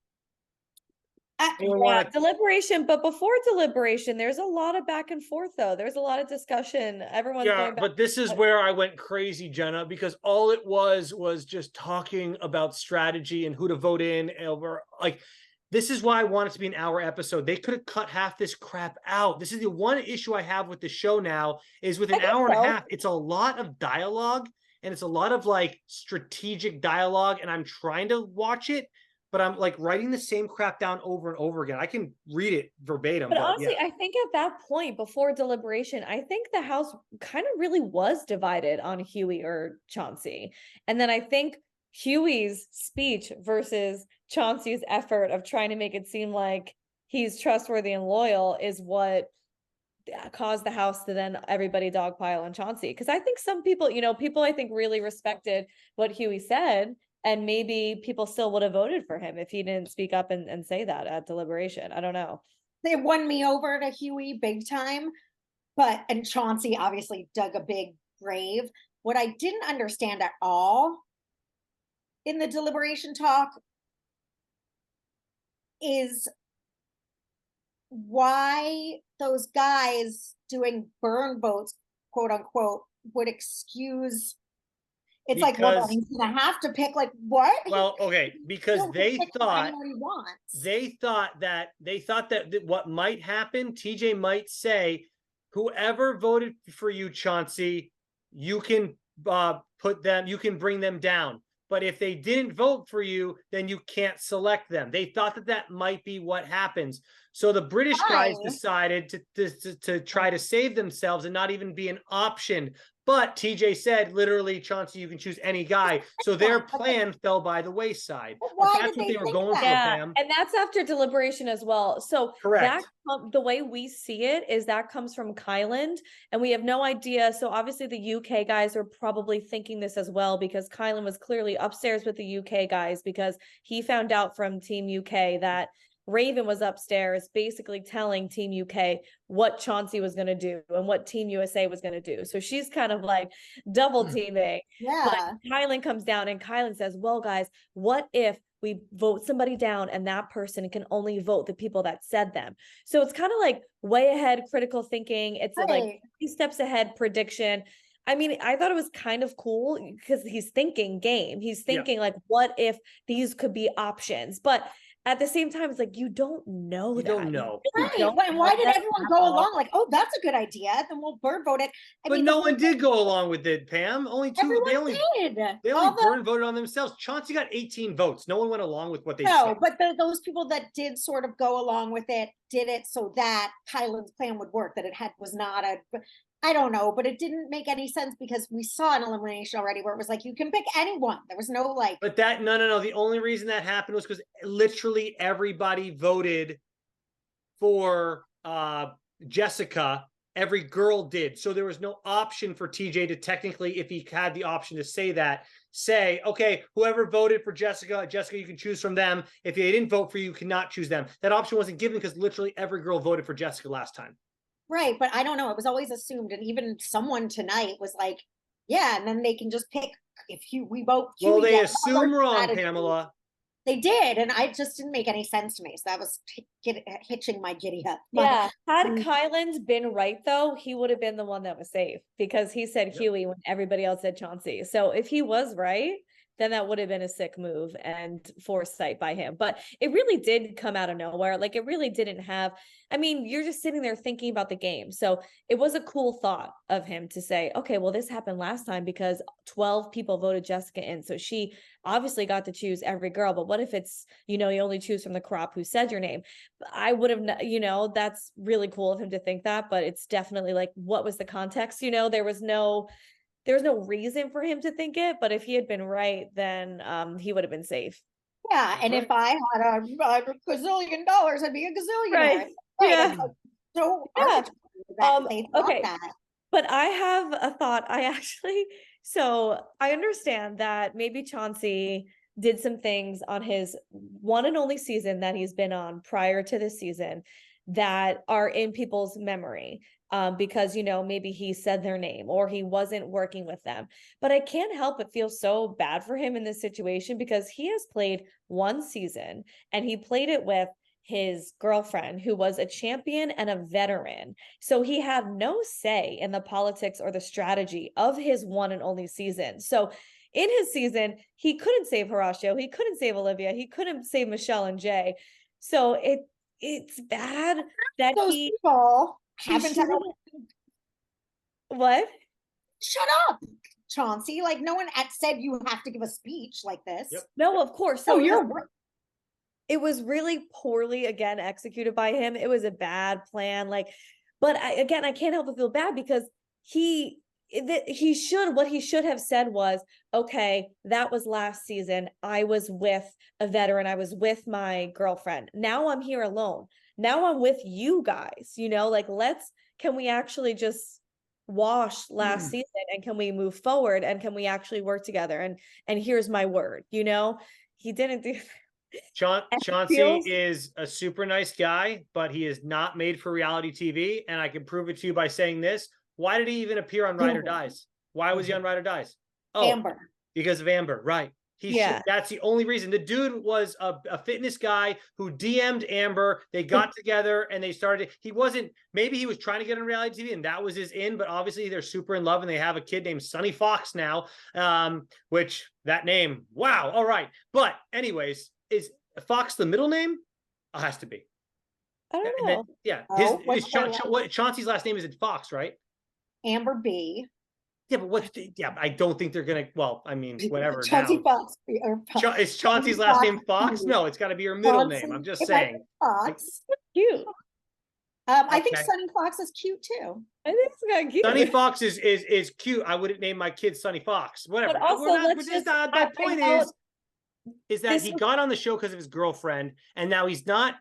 Anyone Yeah, wanna- deliberation. But before deliberation, there's a lot of back and forth, though. There's a lot of discussion. Everyone's Yeah, going back. but this is where I went crazy, Jenna, because all it was just talking about strategy and who to vote in over. Like, this is why I want it to be an hour episode. They could have cut half this crap out. This is the one issue I have with the show now is with an I think hour and a so. half, it's a lot of dialogue and it's a lot of like strategic dialogue. And I'm trying to watch it, but I'm like writing the same crap down over and over again. I can read it verbatim, But but honestly, yeah. I think at that point before deliberation, I think the house kind of really was divided on Huey or Chauncey. And then I think Huey's speech versus Chauncey's effort of trying to make it seem like he's trustworthy and loyal is what caused the house to then everybody dogpile on Chauncey. Because I think some people, people I think really respected what Huey said. And maybe people still would have voted for him if he didn't speak up and say that at deliberation. I don't know. They won me over to Huey big time, and Chauncey obviously dug a big grave. What I didn't understand at all in the deliberation talk is why those guys doing burn votes, quote unquote, would excuse. It's like, well, Because he's gonna have to pick, like, what? well, okay, because Still can they pick thought anyone he wants. they thought that what might happen, TJ might say, whoever voted for you, Chauncey, you can you can bring them down. But if they didn't vote for you, then you can't select them. They thought that might be what happens. So the British guys Why? decided to try to save themselves and not even be an option. But TJ said, literally, Chauncey, you can choose any guy. So their plan fell by the wayside. But But why that's did what they they were think going for, Yeah, Pam. and that's after deliberation as well. So Correct. the way we see it is that comes from Kyland, and we have no idea. So obviously the UK guys are probably thinking this as well, because Kyland was clearly upstairs with the UK guys because he found out from Team UK that Raven was upstairs basically telling Team UK what Chauncey was going to do and what Team USA was going to do. So she's kind of like double teaming. But Yeah. Kyland comes down and Kyland says, well, guys, what if we vote somebody down and that person can only vote the people that said them? So it's kind of like way ahead critical thinking. It's like Right. 3 steps ahead prediction. I mean, I thought it was kind of cool because he's thinking game. He's thinking like, what if these could be options? But at the same time, it's like, you don't know You that. don't know. Really Right. don't Why know did that everyone at go all. along like, oh, that's a good idea, then we'll bird vote it? I But mean, no one did go along with it, Pam. Only two. everyone did. They All only the burn voted on themselves. Chauncey got 18 votes. No one went along with what they no, said. but those people that did sort of go along with it did it so that Kyland's plan would work. That it was not a. I don't know, but it didn't make any sense because we saw an elimination already where it was like you can pick anyone. There was no like. But no. The only reason that happened was because literally everybody voted for Jessica. Every girl did. So there was no option for TJ to technically, if he had the option to say, okay, whoever voted for Jessica, you can choose from them. If they didn't vote for you, you cannot choose them. That option wasn't given because literally every girl voted for Jessica last time. Right, but I don't know. It was always assumed, and even someone tonight was like, "Yeah," and then they can just pick if we vote. Well, Huey, they yeah, assume wrong, strategy. Pamela. They did, and I just didn't make any sense to me. So that was hitching my giddy up. Yeah, had Kyland been right though, he would have been the one that was safe because he said Huey when everybody else said Chauncey. So if he was right, then that would have been a sick move and foresight by him. But it really did come out of nowhere. Like it really didn't have, I mean, you're just sitting there thinking about the game. So it was a cool thought of him to say, okay, well, this happened last time because 12 people voted Jessica in. So she obviously got to choose every girl. But what if it's, you only choose from the crop who said your name? I would have, that's really cool of him to think that. But it's definitely like, what was the context? There was no reason for him to think it, but if he had been right, then he would have been safe. Yeah, and if I had a gazillion dollars, I'd be a gazillionaire. Right. Right. Yeah. So Yeah. they thought Okay. that. But I have a thought. So I understand that maybe Chauncey did some things on his one and only season that he's been on prior to this season that are in people's memory. Because, maybe he said their name or he wasn't working with them. But I can't help but feel so bad for him in this situation because he has played one season and he played it with his girlfriend who was a champion and a veteran. So he had no say in the politics or the strategy of his one and only season. So in his season, he couldn't save Horacio. He couldn't save Olivia. He couldn't save Michelle and Jay. So it's bad that Those people haven't had what? Shut up, Chauncey. Like no one said you have to give a speech like this. Yep. No, of course. So So you're it was really poorly again executed by him. It was a bad plan. Like, but I can't help but feel bad because what he should have said was, okay, that was last season. I was with a veteran. I was with my girlfriend. Now I'm here alone. Now I'm with you guys, like, can we actually just wash last season, and can we move forward, and can we actually work together? And here's my word, he didn't do Chauncey is a super nice guy, but he is not made for reality TV. And I can prove it to you by saying this. Why did he even appear on Ride or Dies? Why was he on Ride or Dies? Oh, Amber. Because of Amber, right? That's the only reason. The dude was a fitness guy who DM'd Amber. They got together and they started. Maybe he was trying to get on reality TV and that was his in, but obviously they're super in love and they have a kid named Sonny Fox now, which that name, wow. All right. But anyways, is Fox the middle name? It has to be. I don't know. Chauncey's last name is Fox, right? Amber B. Yeah, I don't think they're gonna. Well, I mean, whatever. Chauncey Fox. Is Chauncey's last name Fox? No, it's got to be her middle name. I'm just saying. Fox. Cute. I think Sonny Fox is cute too. I think it's kind of cute. Sonny Fox is cute. I wouldn't name my kid Sonny Fox. Whatever. But also, the point is that he got on the show because of his girlfriend, and now he's not.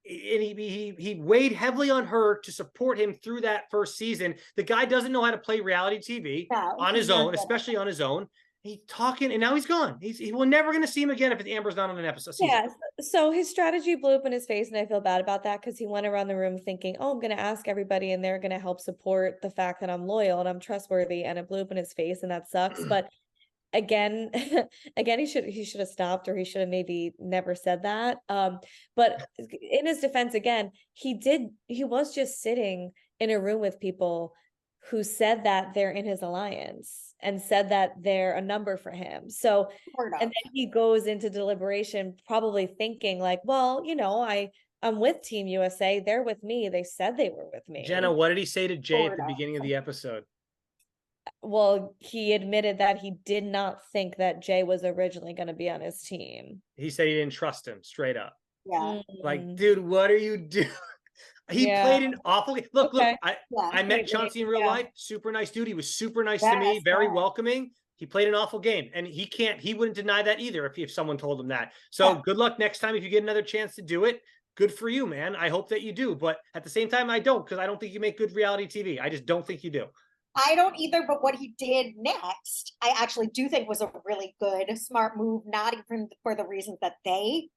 And he weighed heavily on her to support him through that first season. The guy doesn't know how to play reality TV on his own, especially on his own. He's talking, and now he's gone. We're never going to see him again if Amber's not on an episode. Yeah. So his strategy blew up in his face, and I feel bad about that because he went around the room thinking, "Oh, I'm going to ask everybody, and they're going to help support the fact that I'm loyal and I'm trustworthy," and it blew up in his face, and that sucks. But again, he should have stopped, or he should have maybe never said that. But in his defense, again, he was just sitting in a room with people who said that they're in his alliance and said that they're a number for him. So, and then he goes into Deliberation probably thinking like, well, I'm with Team USA. They're with me. They said they were with me. Jenna, what did he say to Jay at the beginning of the episode? Well, he admitted that he did not think that Jay was originally going to be on his team. He said he didn't trust him straight up. Yeah. Like, dude, what are you doing? He played an awful game. Look, I met Chauncey in real life. Super nice dude. He was super nice to me, very welcoming. He played an awful game, and he wouldn't deny that either if someone told him that. So good luck next time if you get another chance to do it. Good for you, man. I hope that you do. But at the same time, I don't, because I don't think you make good reality TV. I just don't think you do. I don't either, but what he did next, I actually do think was a really good, smart move, not even for the reasons that they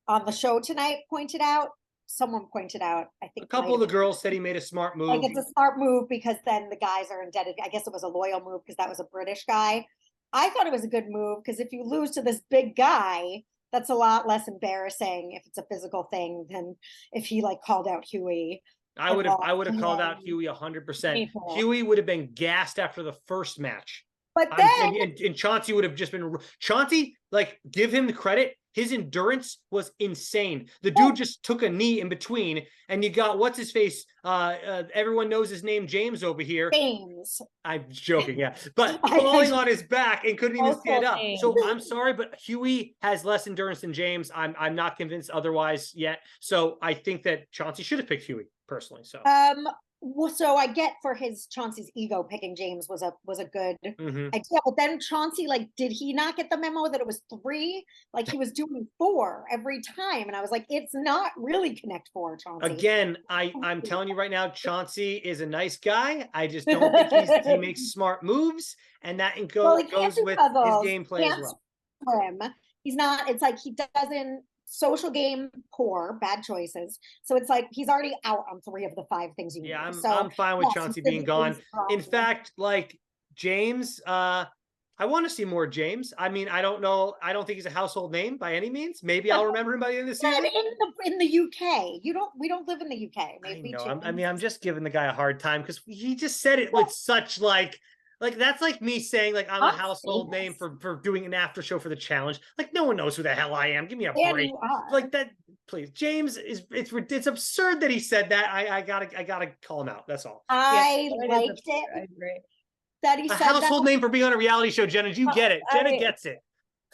on the show tonight pointed out. Someone pointed out, I think a couple of the girls said he made a smart move. Like, it's a smart move because then the guys are indebted. I guess it was a loyal move because that was a British guy. I thought it was a good move because if you lose to this big guy, that's a lot less embarrassing if it's a physical thing than if he called out Huey. I would have called out Huey 100%. Huey would have been gassed after the first match. But then and Chauncey would have just been give him the credit. His endurance was insane. The dude just took a knee in between, and you got what's his face? Everyone knows his name, James over here. James. I'm joking, yeah, but falling on his back and couldn't even stand up. So I'm sorry, but Huey has less endurance than James. I'm not convinced otherwise yet. So I think that Chauncey should have picked Huey personally. So so I get for Chauncey's ego picking James was a good idea, but then Chauncey, did he not get the memo that it was 3? He was doing 4 every time, and I was like, it's not really Connect 4, Chauncey. Again, I'm telling you right now, Chauncey is a nice guy. I just don't think he makes smart moves, and that goes with his gameplay as well. He's not. It's like he doesn't. Social game poor, bad choices. So it's like he's already out on 3 of the 5 things you need. Yeah, I'm fine with Chauncey being gone. In fact, James, I want to see more James. I mean, I don't know. I don't think he's a household name by any means. Maybe I'll remember him by the end of the season. In the UK, we don't live in the UK. Maybe I know. I'm just giving the guy a hard time because he just said it with such that's like me saying I'm a household name for doing an after show for the challenge. No one knows who the hell I am. Give me a break. That, please. James it's absurd that he said that. I gotta call him out. That's all. I liked it. I agree. That he a said household name for being on a reality show. Jenna, do you get it? Jenna gets it.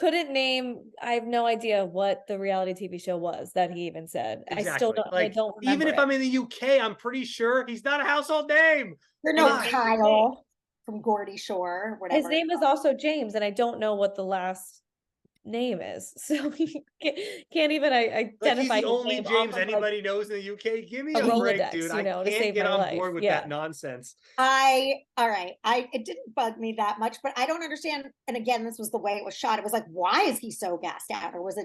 couldn't name. I have no idea what the reality TV show was that he even said. I still Exactly. don't. I Like, don't even remember if it. I'm in the UK, I'm pretty sure he's not a household name. You're And no his Kyle from Gordy Shore, his whatever. name is also James, and I don't know what the last name is. So he can't even Like, he's identify the his only name off James of like anybody knows in the UK. Give me a a break, Rolodex, dude. you I know, to can't save get my on life. board with Yeah. that nonsense. All right. It didn't bug me that much, but I don't understand. And again, this was the way it was shot. It was like, why is he so gassed out? Or was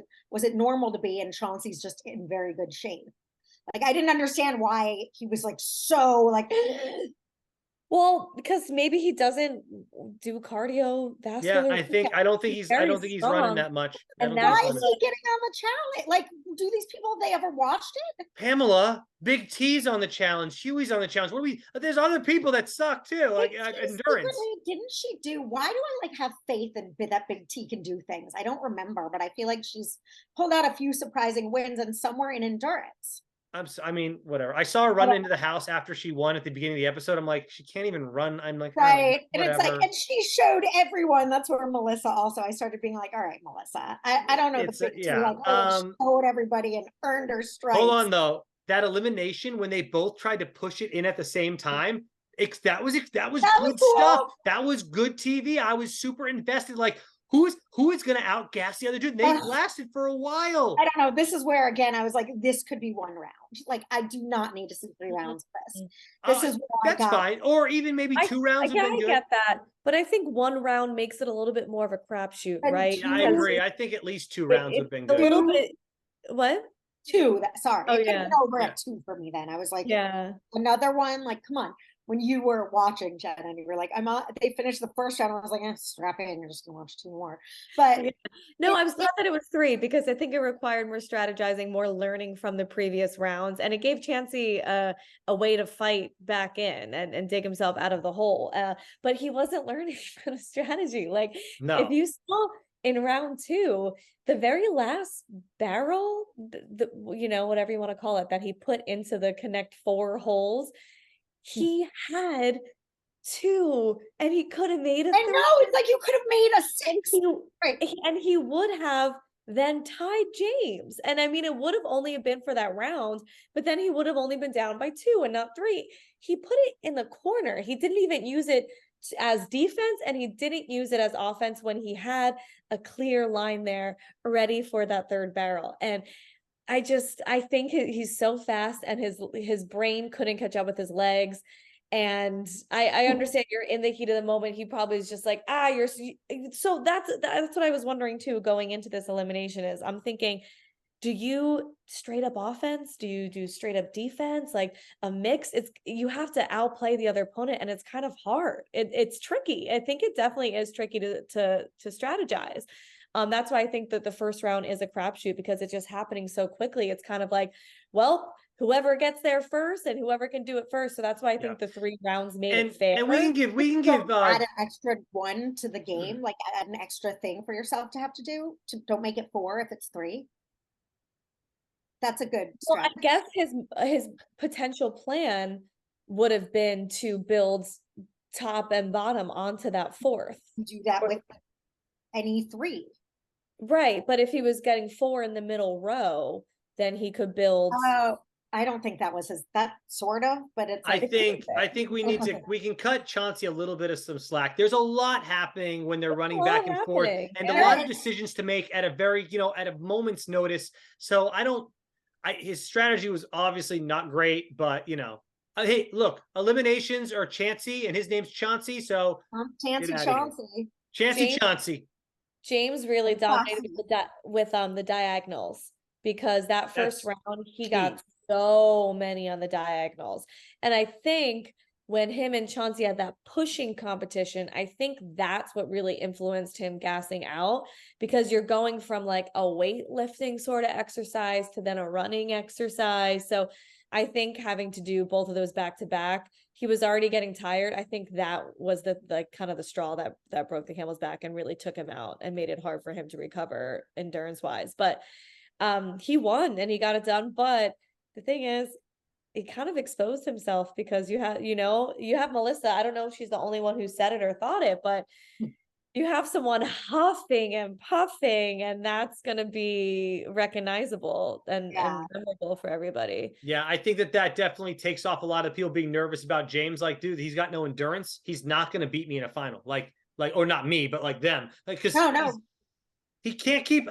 it normal to be? And Chauncey's just in very good shape. Like, I didn't understand why he was like so like. Well, because maybe he doesn't do Yeah, cardiovascular. I don't think He's I very don't think he's running strong, that much. I and don't think Why he's that's is running. he getting on the challenge? Like, do these people, have they ever watched it? Pamela, Big T's on the challenge. Huey's on the challenge. What do we? There's other people that suck too, like endurance. Secretly, didn't she do? Why do I like have faith in that Big T can do things? I don't remember, but I feel like she's pulled out a few surprising wins and somewhere in endurance. I mean, whatever. I saw her run into the house after she won at the beginning of the episode. I'm like, she can't even run. I'm like, Right. oh, And it's like, and she showed everyone. That's where Melissa also, I started being like, all right, Melissa, I don't know it's the Big T, yeah. like, oh, she showed everybody and earned her stripes. Hold on though. That elimination when they both tried to push it in at the same time, that was good stuff. Cool. That was good TV. I was super invested. Like, who is going to outgas the other dude? They lasted for a while. I don't know. This is where again I was like, this could be one round. Like, I do not need to see 3 rounds of this. This is that's fine, or even maybe 2 rounds. Yeah, I get that, but I think 1 round makes it a little bit more of a crapshoot, right? I agree. I think at least 2 rounds would have been good. A little bit. What? 2. Sorry, Oh, it could yeah. have been over at 2 for me. Then I was like, yeah, another one. Like, come on. When you were watching, Jenna, and you were like, I'm on, they finished the first round. I was like, strap in, you're just gonna watch 2 more. But yeah. No, I was glad that it was 3 because I think it required more strategizing, more learning from the previous rounds, and it gave Chansey a way to fight back in and dig himself out of the hole. But he wasn't learning from the strategy. Like, if you saw in round 2, the very last barrel, the you know, whatever you want to call it, that he put into the connect 4 holes, he had 2 and he could have made a 3. I know, it's like you could have made a 6. And he would have then tied James. And I mean, it would have only been for that round, but then he would have only been down by 2 and not 3. He put it in the corner. He didn't even use it as defense, and he didn't use it as offense when he had a clear line there ready for that 3rd barrel. And I think he's so fast, and his brain couldn't catch up with his legs. And I understand you're in the heat of the moment. He probably is just like, you're so that's what I was wondering too, going into this elimination. Is I'm thinking, do you straight up offense? Do you do straight up defense? Like a mix? You have to outplay the other opponent, and it's kind of hard. It's tricky. I think it definitely is tricky to strategize. That's why I think that the first round is a crapshoot, because it's just happening so quickly. It's kind of like, well, whoever gets there first and whoever can do it first. So that's why I think the 3 rounds made it fair. And we can give add an extra 1 to the game, like add an extra thing for yourself to have to do. Don't make it 4 if it's 3. That's a good strategy. Well, I guess his potential plan would have been to build top and bottom onto that 4th. Do that with any 3. Right, but if he was getting 4 in the middle row, then he could build. I don't think that was that sort of, but it's like, I think we can cut Chauncey a little bit of some slack. There's a lot happening when they're running back and forth, and a lot of decisions to make at a very, at a moment's notice. So his strategy was obviously not great, but hey, look, eliminations are Chansey, and his name's Chauncey, so Chauncey. James really dominated with the diagonals, because that first round he got so many on the diagonals. And I think when him and Chauncey had that pushing competition, I think that's what really influenced him gassing out, because you're going from like a weightlifting sort of exercise to then a running exercise. So I think having to do both of those back to back, he was already getting tired. I think that was the kind of the straw that broke the camel's back and really took him out and made it hard for him to recover endurance wise. But he won and he got it done. But the thing is, he kind of exposed himself, because you have Melissa. I don't know if she's the only one who said it or thought it, but you have someone huffing and puffing, and that's going to be recognizable and memorable for everybody. Yeah, I think that definitely takes off a lot of people being nervous about James. Like, dude, he's got no endurance. He's not going to beat me in a final. Like, or not me, but like them. Like, because No. he can't keep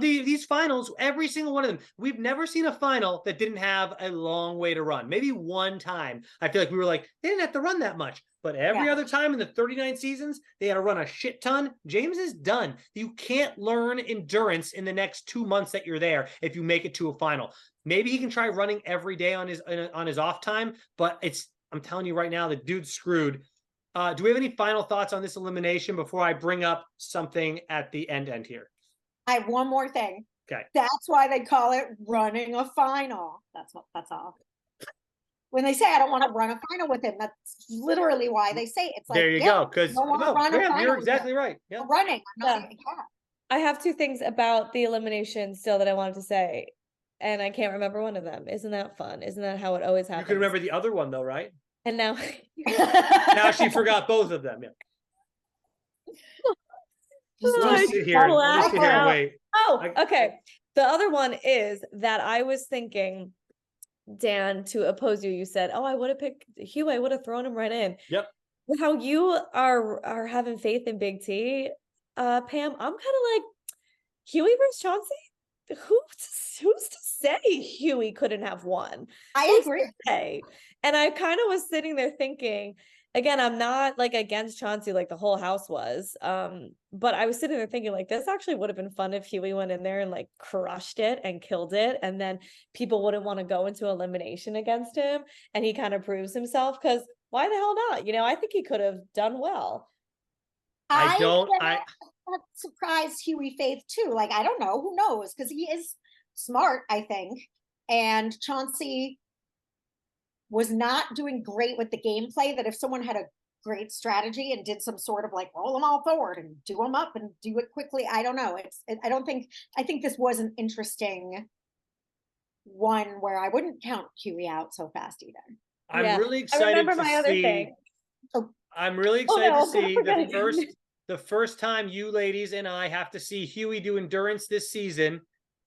these finals, every single one of them. We've never seen a final that didn't have a long way to run. Maybe one time, I feel like we were like, they didn't have to run that much. But every other time in the 39 seasons, they had to run a shit ton. James is done. You can't learn endurance in the next 2 months that you're there if you make it to a final. Maybe he can try running every day on his off time, but I'm telling you right now, the dude's screwed. Do we have any final thoughts on this elimination before I bring up something at the end here? I have one more thing. Okay. That's why they call it running a final. That's all. When they say I don't want to run a final with him, that's literally why they say it. It's like, there you go. Because you're exactly right. Yeah. Running. I have two things about the elimination still that I wanted to say, and I can't remember one of them. Isn't that fun? Isn't that how it always happens? You can remember the other one though, right? And now now she forgot both of them. Yeah. Just sit here and wait. Oh, okay. The other one is that I was thinking, Dan, to oppose you, you said, oh, I would have picked Hugh. I would have thrown him right in. Yep. With how you are having faith in Big T, Pam, I'm kind of like, Huey versus Chauncey? Who's to say Huey couldn't have won? I agree. And I kind of was sitting there thinking, again, I'm not like against Chauncey like the whole house was. But I was sitting there thinking like this actually would have been fun if Huey went in there and like crushed it and killed it. And then people wouldn't want to go into elimination against him. And he kind of proves himself, because why the hell not? You know, I think he could have done well. I'm surprised Huey Faith too. Like, I don't know, who knows? Because he is smart, I think. And Chauncey was not doing great with the gameplay, that if someone had a great strategy and did some sort of like roll them all forward and do them up and do it quickly, I don't know. I think this was an interesting one where I wouldn't count Huey out so fast either. I'm really excited to see. I'm really excited to see the first time you ladies and I have to see Huey do endurance this season.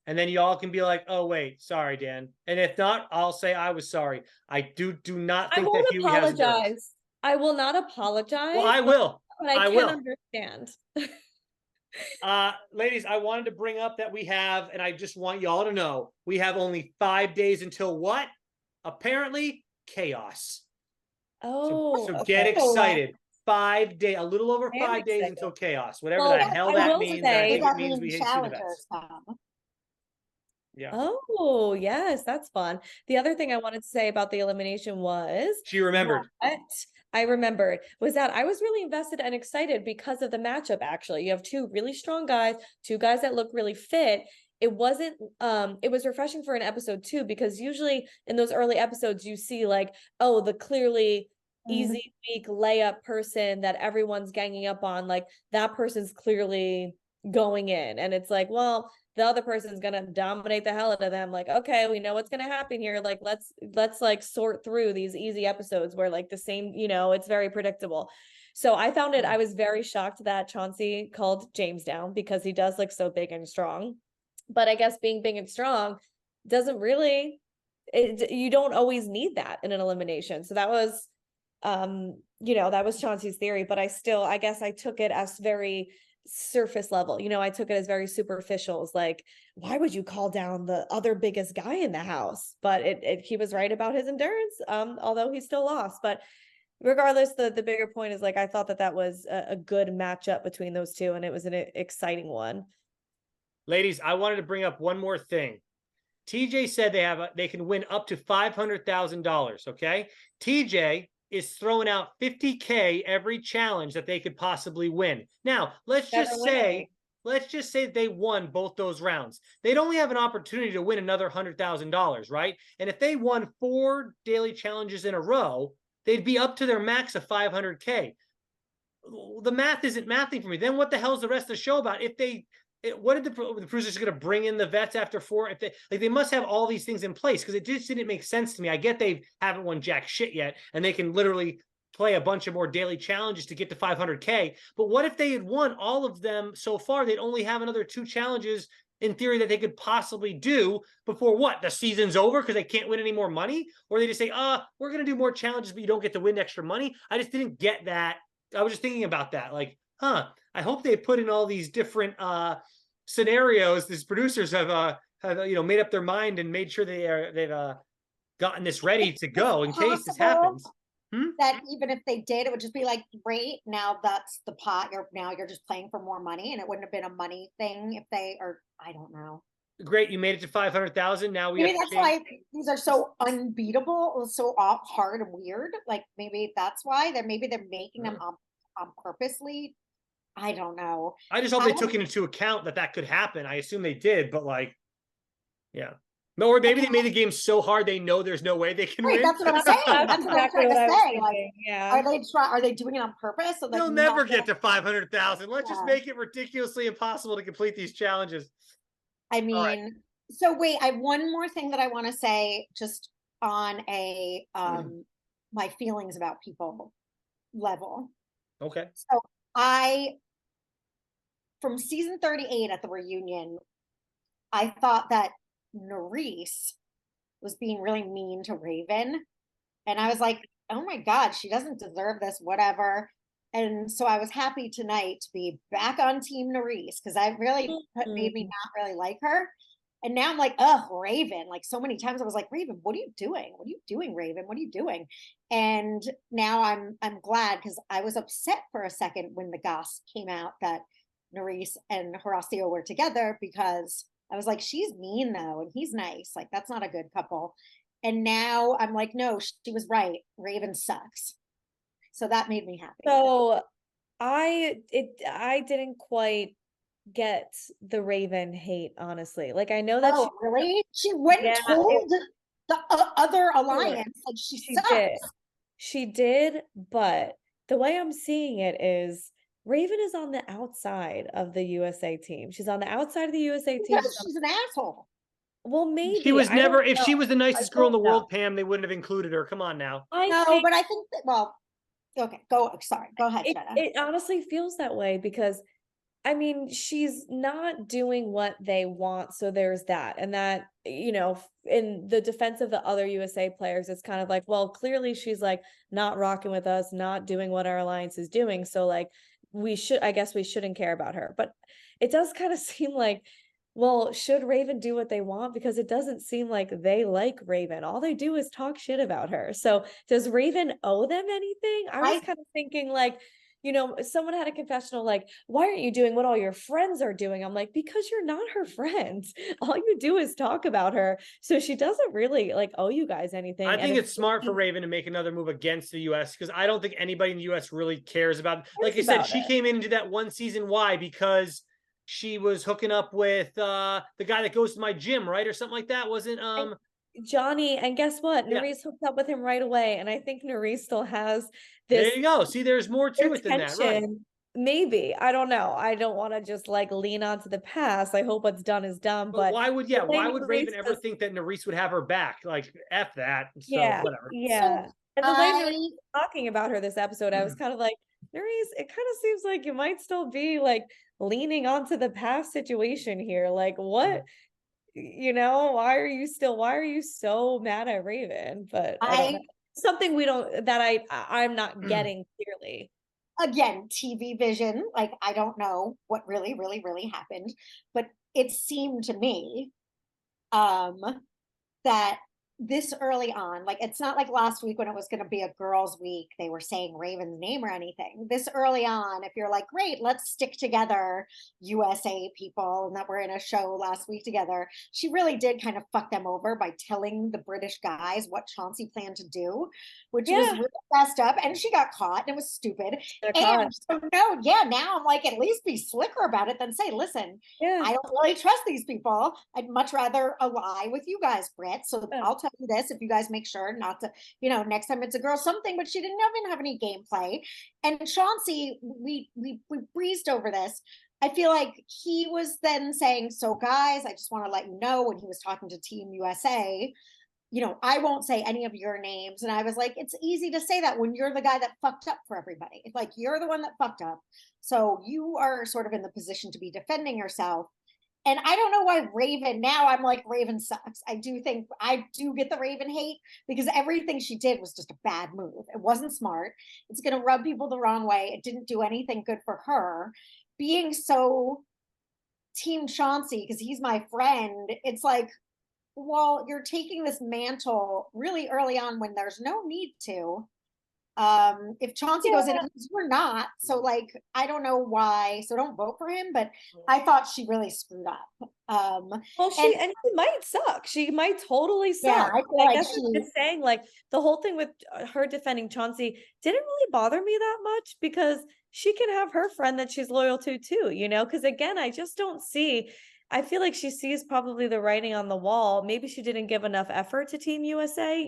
And then you all can be like, oh, wait, sorry, Dan. And if not, I'll say I was sorry. I do not think that Huey has endurance. I will not apologize. Well, I will. But I can understand. Ladies, I wanted to bring up that we have, and I just want y'all to know, we have only 5 days until what? Apparently, chaos. Oh. So get excited. 5 days, a little over 5 days until chaos. Whatever the hell that means. I think it means we hate challengers. Yeah. Oh, yes, that's fun. The other thing I wanted to say about the elimination was she remembered. I remembered was that I was really invested and excited because of the matchup. Actually, you have two really strong guys, two guys that look really fit. It wasn't it was refreshing for an episode too, because usually in those early episodes you see like, oh, the clearly easy weak layup person that everyone's ganging up on, like that person's clearly going in, and it's like, well, the other person's gonna dominate the hell out of them. Like, okay, we know what's gonna happen here. Like, let's like sort through these easy episodes where like the same, you know, it's very predictable. So I found I was very shocked that Chauncey called James down, because he does look so big and strong. But I guess being big and strong doesn't really, you don't always need that in an elimination. So that was, you know, that was Chauncey's theory. But I guess I took it as very surface level. You know, I took it as very superficial. It's like, why would you call down the other biggest guy in the house? But he was right about his endurance, although he still lost. But regardless, the bigger point is like, I thought that was a good matchup between those two, and it was an exciting one. Ladies, I wanted to bring up one more thing. TJ said they can win up to $500,000. Okay, TJ is throwing out $50K every challenge that they could possibly win. Now, let's just say they won both those rounds. They'd only have an opportunity to win another $100,000, right? And if they won 4 daily challenges in a row, they'd be up to their max of $500K. The math isn't mathing for me. Then what the hell is the rest of the show about? What did the producers going to bring in the vets after 4? If they must have all these things in place, because it just didn't make sense to me. I get they haven't won jack shit yet, and they can literally play a bunch of more daily challenges to get to 500K. But what if they had won all of them so far? They'd only have another 2 challenges in theory that they could possibly do before what? The season's over because they can't win any more money? Or they just say, we're going to do more challenges, but you don't get to win extra money. I just didn't get that. I was just thinking about that. Like, I hope they put in all these different scenarios. These producers have made up their mind and made sure they've gotten this ready to go in case this happens. That even if they did, it would just be like, great, now that's the pot. You're just playing for more money, and it wouldn't have been a money thing if they, or I don't know. Great, you made it to 500,000. Now we maybe have that's why these are so unbeatable, so hard and weird. Like maybe that's why they're making them on purposely. I don't know. I just hope they took into account that could happen. I assume they did, but like, yeah. No, or maybe they made the game so hard they know there's no way they can win. That's what I'm saying. That's what I'm trying to say. Like, yeah. Are they doing it on purpose? So they'll never get to 500,000. Let's just make it ridiculously impossible to complete these challenges. I mean, so wait, I have one more thing that I want to say just on a my feelings about people level. Okay. So from season 38 at the reunion, I thought that Nerys was being really mean to Raven. And I was like, oh my God, she doesn't deserve this, whatever. And so I was happy tonight to be back on Team Nerys because I really made me not really like her. And now I'm like, oh, Raven. Like so many times I was like, Raven, what are you doing? What are you doing, Raven? What are you doing? And now I'm glad because I was upset for a second when the gossip came out that Nerys and Horacio were together because I was like, she's mean though, and he's nice. Like that's not a good couple. And now I'm like, no, she was right. Raven sucks. So that made me happy. So I didn't quite get the Raven hate, honestly. Like I know that really? She went and told the other alliance like she sucks. She did, but the way I'm seeing it is Raven is on the outside of the USA team. She's on the outside of the USA team. She's an asshole. Well, maybe she was never. If she was the nicest girl in the world, Pam, they wouldn't have included her. Come on now. But I think that. Well, okay, sorry, go ahead, Jenna. It honestly feels that way because, I mean, she's not doing what they want, so there's that, and that in the defense of the other USA players, it's kind of like, well, clearly she's like not rocking with us, not doing what our alliance is doing, so like I guess we shouldn't care about her. But it does kind of seem like, well, should Raven do what they want? Because it doesn't seem like they like Raven. All they do is talk shit about her. So does Raven owe them anything? I was kind of thinking like, someone had a confessional like, why aren't you doing what all your friends are doing? I'm like, because you're not her friends. All you do is talk about her. So she doesn't really like owe you guys anything. I think it's smart for Raven to make another move against the US because I don't think anybody in the US really cares about it. Like I said, she came in and did that one season. Why? Because she was hooking up with the guy that goes to my gym, right? Or something like that. Wasn't Johnny, and guess what? Nerys hooked up with him right away. And I think Nerys still has this. There you go. See, there's more to it than that, right? Maybe. I don't know. I don't want to just like lean onto the past. I hope what's done is done. But why would Raven ever think that Nerys would have her back? Like F that. So whatever. Yeah. And the way Nerys was talking about her this episode, I was kind of like, Nerys, it kind of seems like you might still be like leaning onto the past situation here. Like what? Why are you so mad at Raven? But something I'm not getting clearly. Again, TV vision, like I don't know what really, really, really happened, but it seemed to me that this early on, like it's not like last week when it was going to be a girls' week, they were saying Raven's name or anything. This early on, if you're like, great, let's stick together, USA people, and that we're in a show last week together, she really did kind of fuck them over by telling the British guys what Chauncey planned to do, which was really messed up, and she got caught, and it was stupid. And so now I'm like, at least be slicker about it than say, listen, I don't really trust these people. I'd much rather ally with you guys, Brit. So I'll tell you this, if you guys make sure not to, next time it's a girl something, but she didn't even have any gameplay. And Chauncey, we breezed over this. I feel like he was then saying, so guys, I just want to let you know, when he was talking to Team USA, I won't say any of your names. And I was like, it's easy to say that when you're the guy that fucked up for everybody. It's like, you're the one that fucked up. So you are sort of in the position to be defending yourself. And I don't know why Raven, now I'm like, Raven sucks. I do get the Raven hate because everything she did was just a bad move. It wasn't smart. It's going to rub people the wrong way. It didn't do anything good for her. Being so team Chauncey, because he's my friend, it's like, well, you're taking this mantle really early on when there's no need to. If Chauncey goes in, we're not. So like, I don't know why. So don't vote for him. But I thought she really screwed up. Well, she might suck. She might totally suck. Yeah, I feel like that's what I'm just saying. Like the whole thing with her defending Chauncey didn't really bother me that much because she can have her friend that she's loyal to too, because again, I just don't see. I feel like she sees probably the writing on the wall. Maybe she didn't give enough effort to Team USA,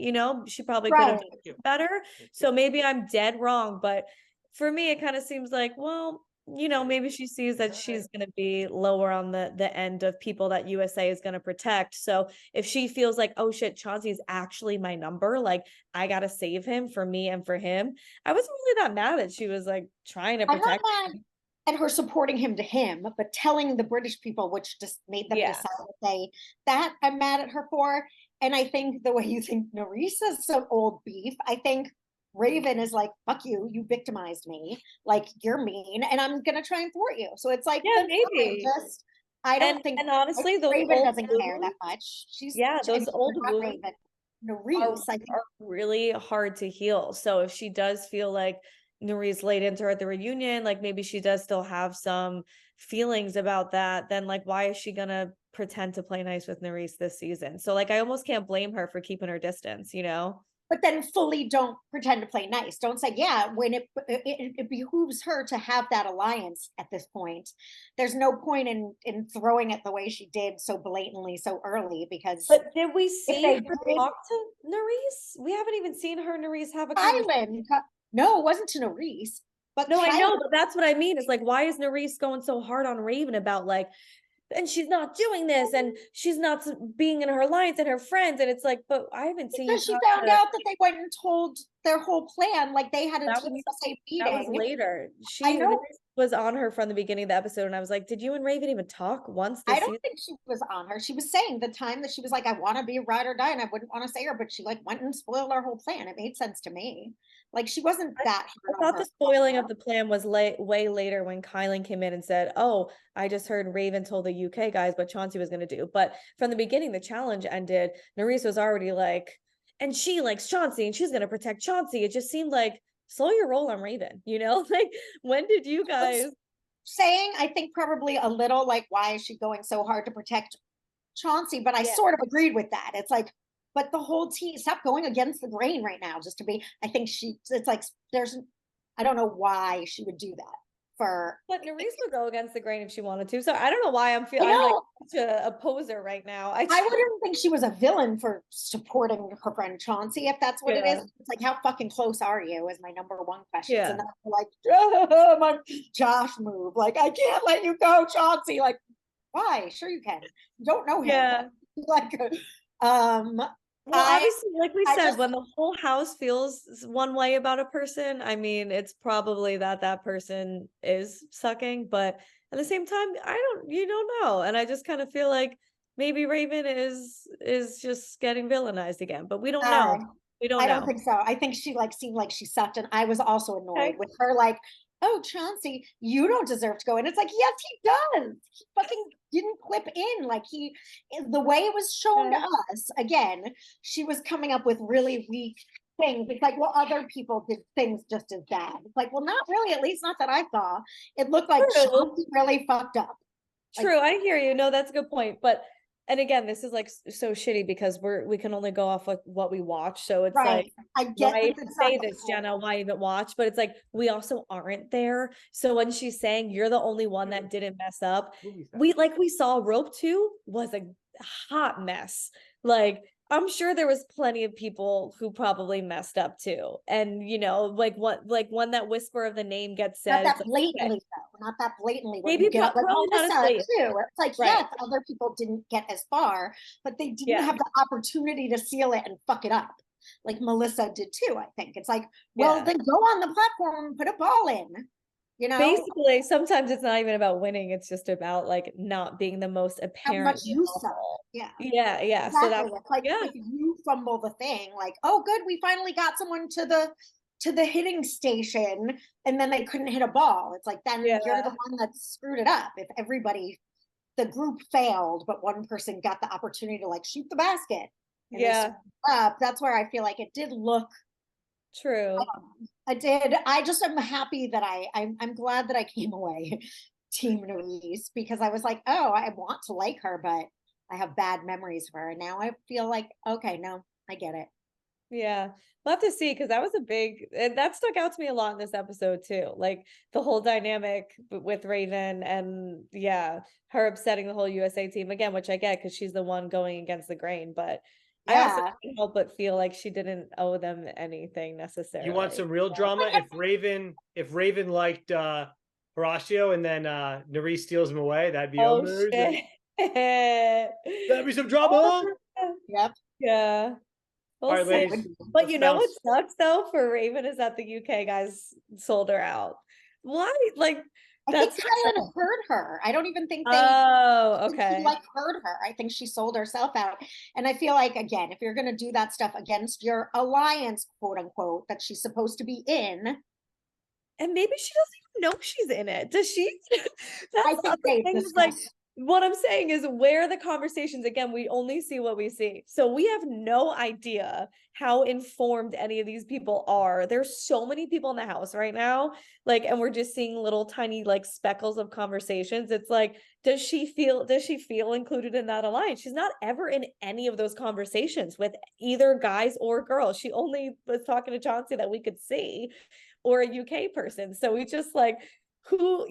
she probably could have done better. So maybe I'm dead wrong, but for me, it kind of seems like, well, maybe she sees that she's going to be lower on the end of people that USA is going to protect. So if she feels like, oh shit, Chauncey is actually my number, like I got to save him for me and for him. I wasn't really that mad that she was like trying to protect him. And her supporting him to him, but telling the British people, which just made them decide to say that I'm mad at her for. And I think the way you think Nerissa is some old beef, I think Raven is like, fuck you, you victimized me. Like, you're mean, and I'm going to try and thwart you. So it's like, maybe. I don't think, and honestly, those Raven doesn't care that much. Those old wounds Nerissa are really hard to heal. So if she does feel like Nerisse laid into her at the reunion, like maybe she does still have some feelings about that, then like why is she gonna pretend to play nice with Nerisse this season? So like I almost can't blame her for keeping her distance, But then fully don't pretend to play nice. Don't say, yeah, when it behooves her to have that alliance at this point. There's no point in throwing it the way she did so blatantly so early because. But did we see her talk to Nerisse? We haven't even seen her and Nerisse have a conversation. No, it wasn't to Nerisse. But no, I know, but that's what I mean. It's like, why is Nerisse going so hard on Raven about like, and she's not doing this, and she's not being in her alliance and her friends, and it's like, but I haven't seen. Because she found out that they went and told their whole plan, like they had a team meeting. That was later. She was on her from the beginning of the episode, and I was like, did you and Raven even talk once? I don't think she was on her. She was saying the time that she was like, I want to be a ride or die, and I wouldn't want to say her, but she like went and spoiled our whole plan. It made sense to me. Like she wasn't that. I thought the spoiling of the plan was way later when Kyland came in and said, oh, I just heard Raven told the UK guys what Chauncey was going to do. But from the beginning, the challenge ended. Nerisse was already like, and she likes Chauncey and she's going to protect Chauncey. It just seemed like, slow your roll on Raven, like when did you guys saying? I think probably a little like, why is she going so hard to protect Chauncey? But I sort of agreed with that. It's like, but the whole team, stop going against the grain right now. Just to be, I think it's like, I don't know why she would do that. But Nerisse would go against the grain if she wanted to. So I don't know why I'm like such a poser right now. I wouldn't think she was a villain for supporting her friend Chauncey, if that's what it is. It's like, how fucking close are you is my number one question. Yeah. And that's like, my Josh move. Like, I can't let you go, Chauncey. Like, why? Sure you can. You don't know him. Yeah. Like, well, obviously, like we said, when the whole house feels one way about a person, I mean, it's probably that person is sucking, but at the same time, you don't know. And I just kind of feel like maybe Raven is just getting villainized again, but we don't know. We don't know. I don't think so. I think she like seemed like she sucked, and I was also annoyed with her like, oh, Chauncey, you don't deserve to go. And it's like, yes, he does. He fucking didn't clip in. Like the way it was shown to us, again, she was coming up with really weak things. It's like, well, other people did things just as bad. It's like, well, not really, at least not that I saw. It looked like Chauncey really fucked up. True, I hear you. No, that's a good point. But and again, this is like so shitty because we can only go off like what we watch. So it's like, I get why say this, Jenna? Why even watch? But it's like we also aren't there. So when she's saying you're the only one that didn't mess up, we saw Rope 2 was a hot mess. Like I'm sure there was plenty of people who probably messed up too. And like when that whisper of the name gets said, that blatantly not that blatantly. When Maybe you get up like probably not as Melissa blatant. too. It's like, Right. yes, other people didn't get as far, but they didn't Yeah. have the opportunity to seal it and fuck it up. Like Melissa did too, I think. It's like, well, Yeah. then go on the platform and put a ball in. You know, Basically, sometimes it's not even about winning. It's just about like not being the most how apparent. much you in the suck. whole. Yeah. Yeah. Yeah. So Exactly. that's It's like yeah. if you fumble the thing, like, oh, good, we finally got someone to the hitting station, and then they couldn't hit a ball. It's like then Yeah. you're the one that screwed it up. If everybody, the group failed, but one person got the opportunity to like shoot the basket, and they Yeah. screwed it up. That's where I feel like it did look. True. I did. I just am happy that I'm glad that I came away Team Louise, because I was like, oh, I want to like her, but I have bad memories of her. And now I feel like, okay, no, I get it. Yeah. We'll have to see because that was a big and that stuck out to me a lot in this episode too. Like the whole dynamic with Raven and yeah, her upsetting the whole USA team again, which I get because she's the one going against the grain, but I also Yeah. couldn't help but feel like she didn't owe them anything necessarily. You want some real drama? If Raven liked Horacio and then Nerys steals him away, that'd be Oh amazing. shit. That'd be some drama. Yep. Yeah. We'll All right, see. ladies. But let's you know what bounce. sucks though for Raven is that the UK guys sold her out. Why? Like I think that's Kyland heard her. I don't even think they oh, think she okay. like heard her. I think she sold herself out. And I feel like, again, if you're gonna do that stuff against your alliance, quote unquote, that she's supposed to be in, And maybe she doesn't even know she's in it. Does she? I That's the think other they thing is like discussed. what I'm saying is where are the conversations again, we only see what we see. So we have no idea how informed any of these people are. There's so many people in the house right now, like, and we're just seeing little tiny like speckles of conversations. It's like, does she feel included in that alliance? She's not ever in any of those conversations with either guys or girls. She only was talking to Chauncey that we could see, or a UK person. So we just like, who,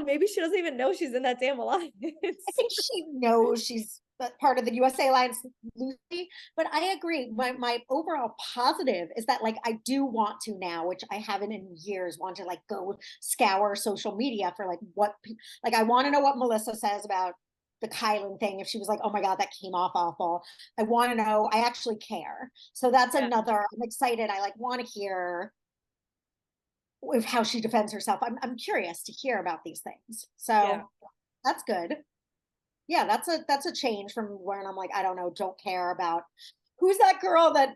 maybe she doesn't even know she's in that damn alliance. I think she knows she's part of the USA Alliance loosely, but I agree. My overall positive is that like I do want to now, which I haven't in years, want to like go scour social media for like like I want to know what Melissa says about the Kyland thing. If she was like, oh my God, that came off awful. I want to know, I actually care. So that's another, I'm excited. I like want to hear with how she defends herself. I'm curious to hear about these things. So that's good. Yeah, that's a change from when I'm like, I don't know, don't care about who's that girl that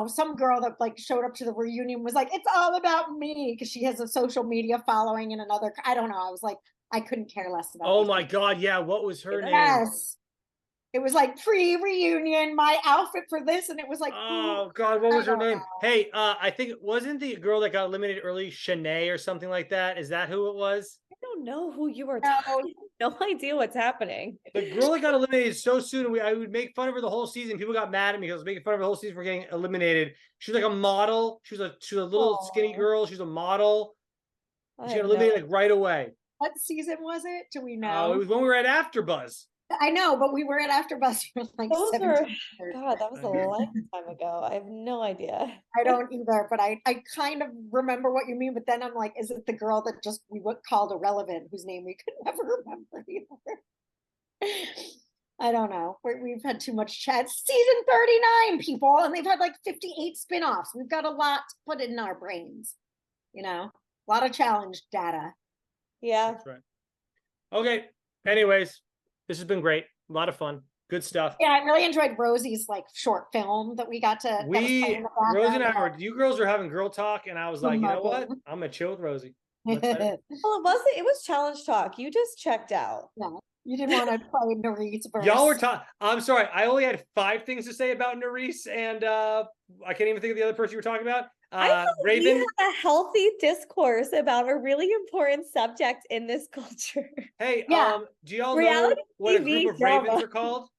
some girl that like showed up to the reunion was like, it's all about me because she has a social media following in another. I don't know. I was like, I couldn't care less about. Oh my God, yeah. What was her name? Yes. It was like pre-reunion, my outfit for this, and it was like, oh God, what was her name? know. Hey, I think it wasn't the girl that got eliminated early, Shanae or something like that. Is that who it was? I don't know who you are talking. No idea what's happening. The girl that got eliminated so soon, and I would make fun of her the whole season. People got mad at me because I was making fun of her the whole season for getting eliminated. She was like a model. She was a little skinny girl. She was a model. She got eliminated like right away. What season was it? Do we know? Oh, it was when we were at AfterBuzz. I know, but we were at AfterBuzz for like 17 years. God, that was a lifetime ago. I have no idea. I don't either, but I kind of remember what you mean. But then I'm like, is it the girl that just we called irrelevant, whose name we could never remember either? I don't know. We've had too much chat. Season 39, people, and they've had like 58 spinoffs. We've got a lot to put in our brains. A lot of challenge data. Yeah. That's right. Okay. Anyways, this has been great. A lot of fun. Good stuff. Yeah, I really enjoyed Rosie's like short film that we got to. Rosie and I you girls were having girl talk, and I was like, you know what? I'm gonna chill with Rosie. Well, it was challenge talk. You just checked out. Yeah, you didn't want to play Nerys first. Y'all were talking. I'm sorry. I only had 5 things to say about Nerys, and I can't even think of the other person you were talking about. Raven. We had a healthy discourse about a really important subject in this culture. Hey, yeah. Do y'all know what a group of ravens are called?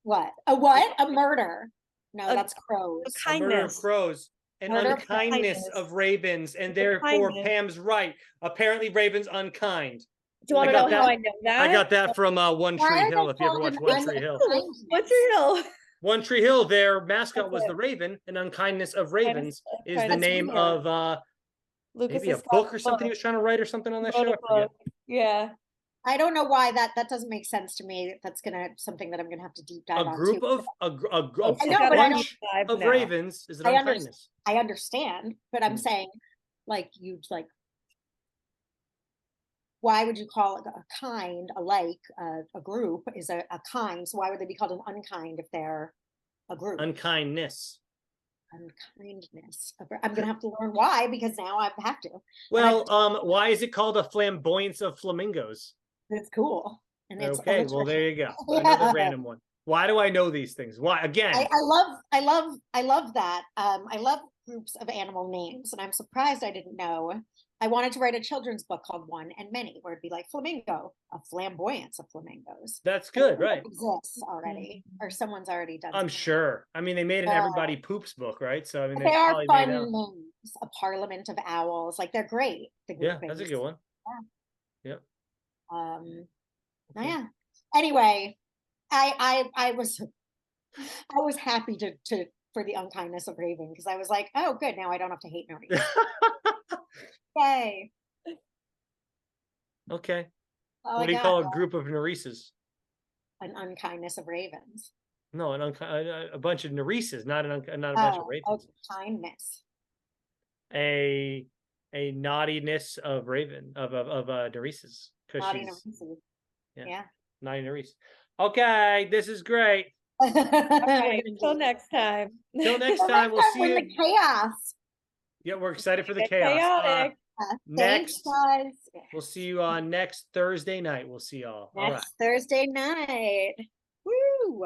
What? A what? A murder. No, that's crows. A murder of crows. An unkindness of ravens, and therefore Pam's right. Apparently, Ravens unkind. Do you want to know how I know that? I got that from One Tree Hill. If you ever watched One Tree Hill. One Tree Hill. One Tree Hill. Their mascot was the raven, and unkindness of ravens is the name of maybe a book or something he was trying to write or something on that show. Yeah. I don't know why that doesn't make sense to me. That's something that I'm gonna have to deep dive A on group too. of a I know, but I don't- bunch of now. ravens is an I unkindness. I understand, but I'm Mm. saying, like, you'd like, why would you call a kind a group is a kind? So why would they be called an unkind if they're a group? Unkindness. Unkindness. I'm gonna have to learn why, because now I have to. Well, why is it called a flamboyance of flamingos? It's cool. And it's Okay, well, there you go. Yeah. Another random one. Why do I know these things? Why again? I love that. I love groups of animal names, and I'm surprised I didn't know. I wanted to write a children's book called One and Many, where it'd be like flamingo, a flamboyance of flamingos. That's good, That right? exists already, or someone's already done. I'm something. sure. I mean, they made an Yeah. Everybody Poops book, right? So I mean, But they they are probably fun made out. names. A Parliament of Owls, like they're great. The Yeah, that's a groupings. good one. Yep. Okay. Yeah. Anyway, I was happy to for the unkindness of Raven, because I was like, oh, good, now I don't have to hate Maurice. Yay! Okay. All What I do you got, call a group of Nerises? an unkindness of ravens. No, a bunch of Nerises, not a bunch of Oh, ravens. kindness. A naughtiness of Nerises, because Naughty she's Narices. yeah. Yeah. naughty Nerese. Okay, this is great. Okay, until next time. Till next Well, time, we'll next see time you. when the chaos. Yeah, we're excited for the Get chaos. chaotic. Thanks, Next, guys. we'll see you on next Thursday night. We'll see y'all. All right. Next Thursday night. Woo!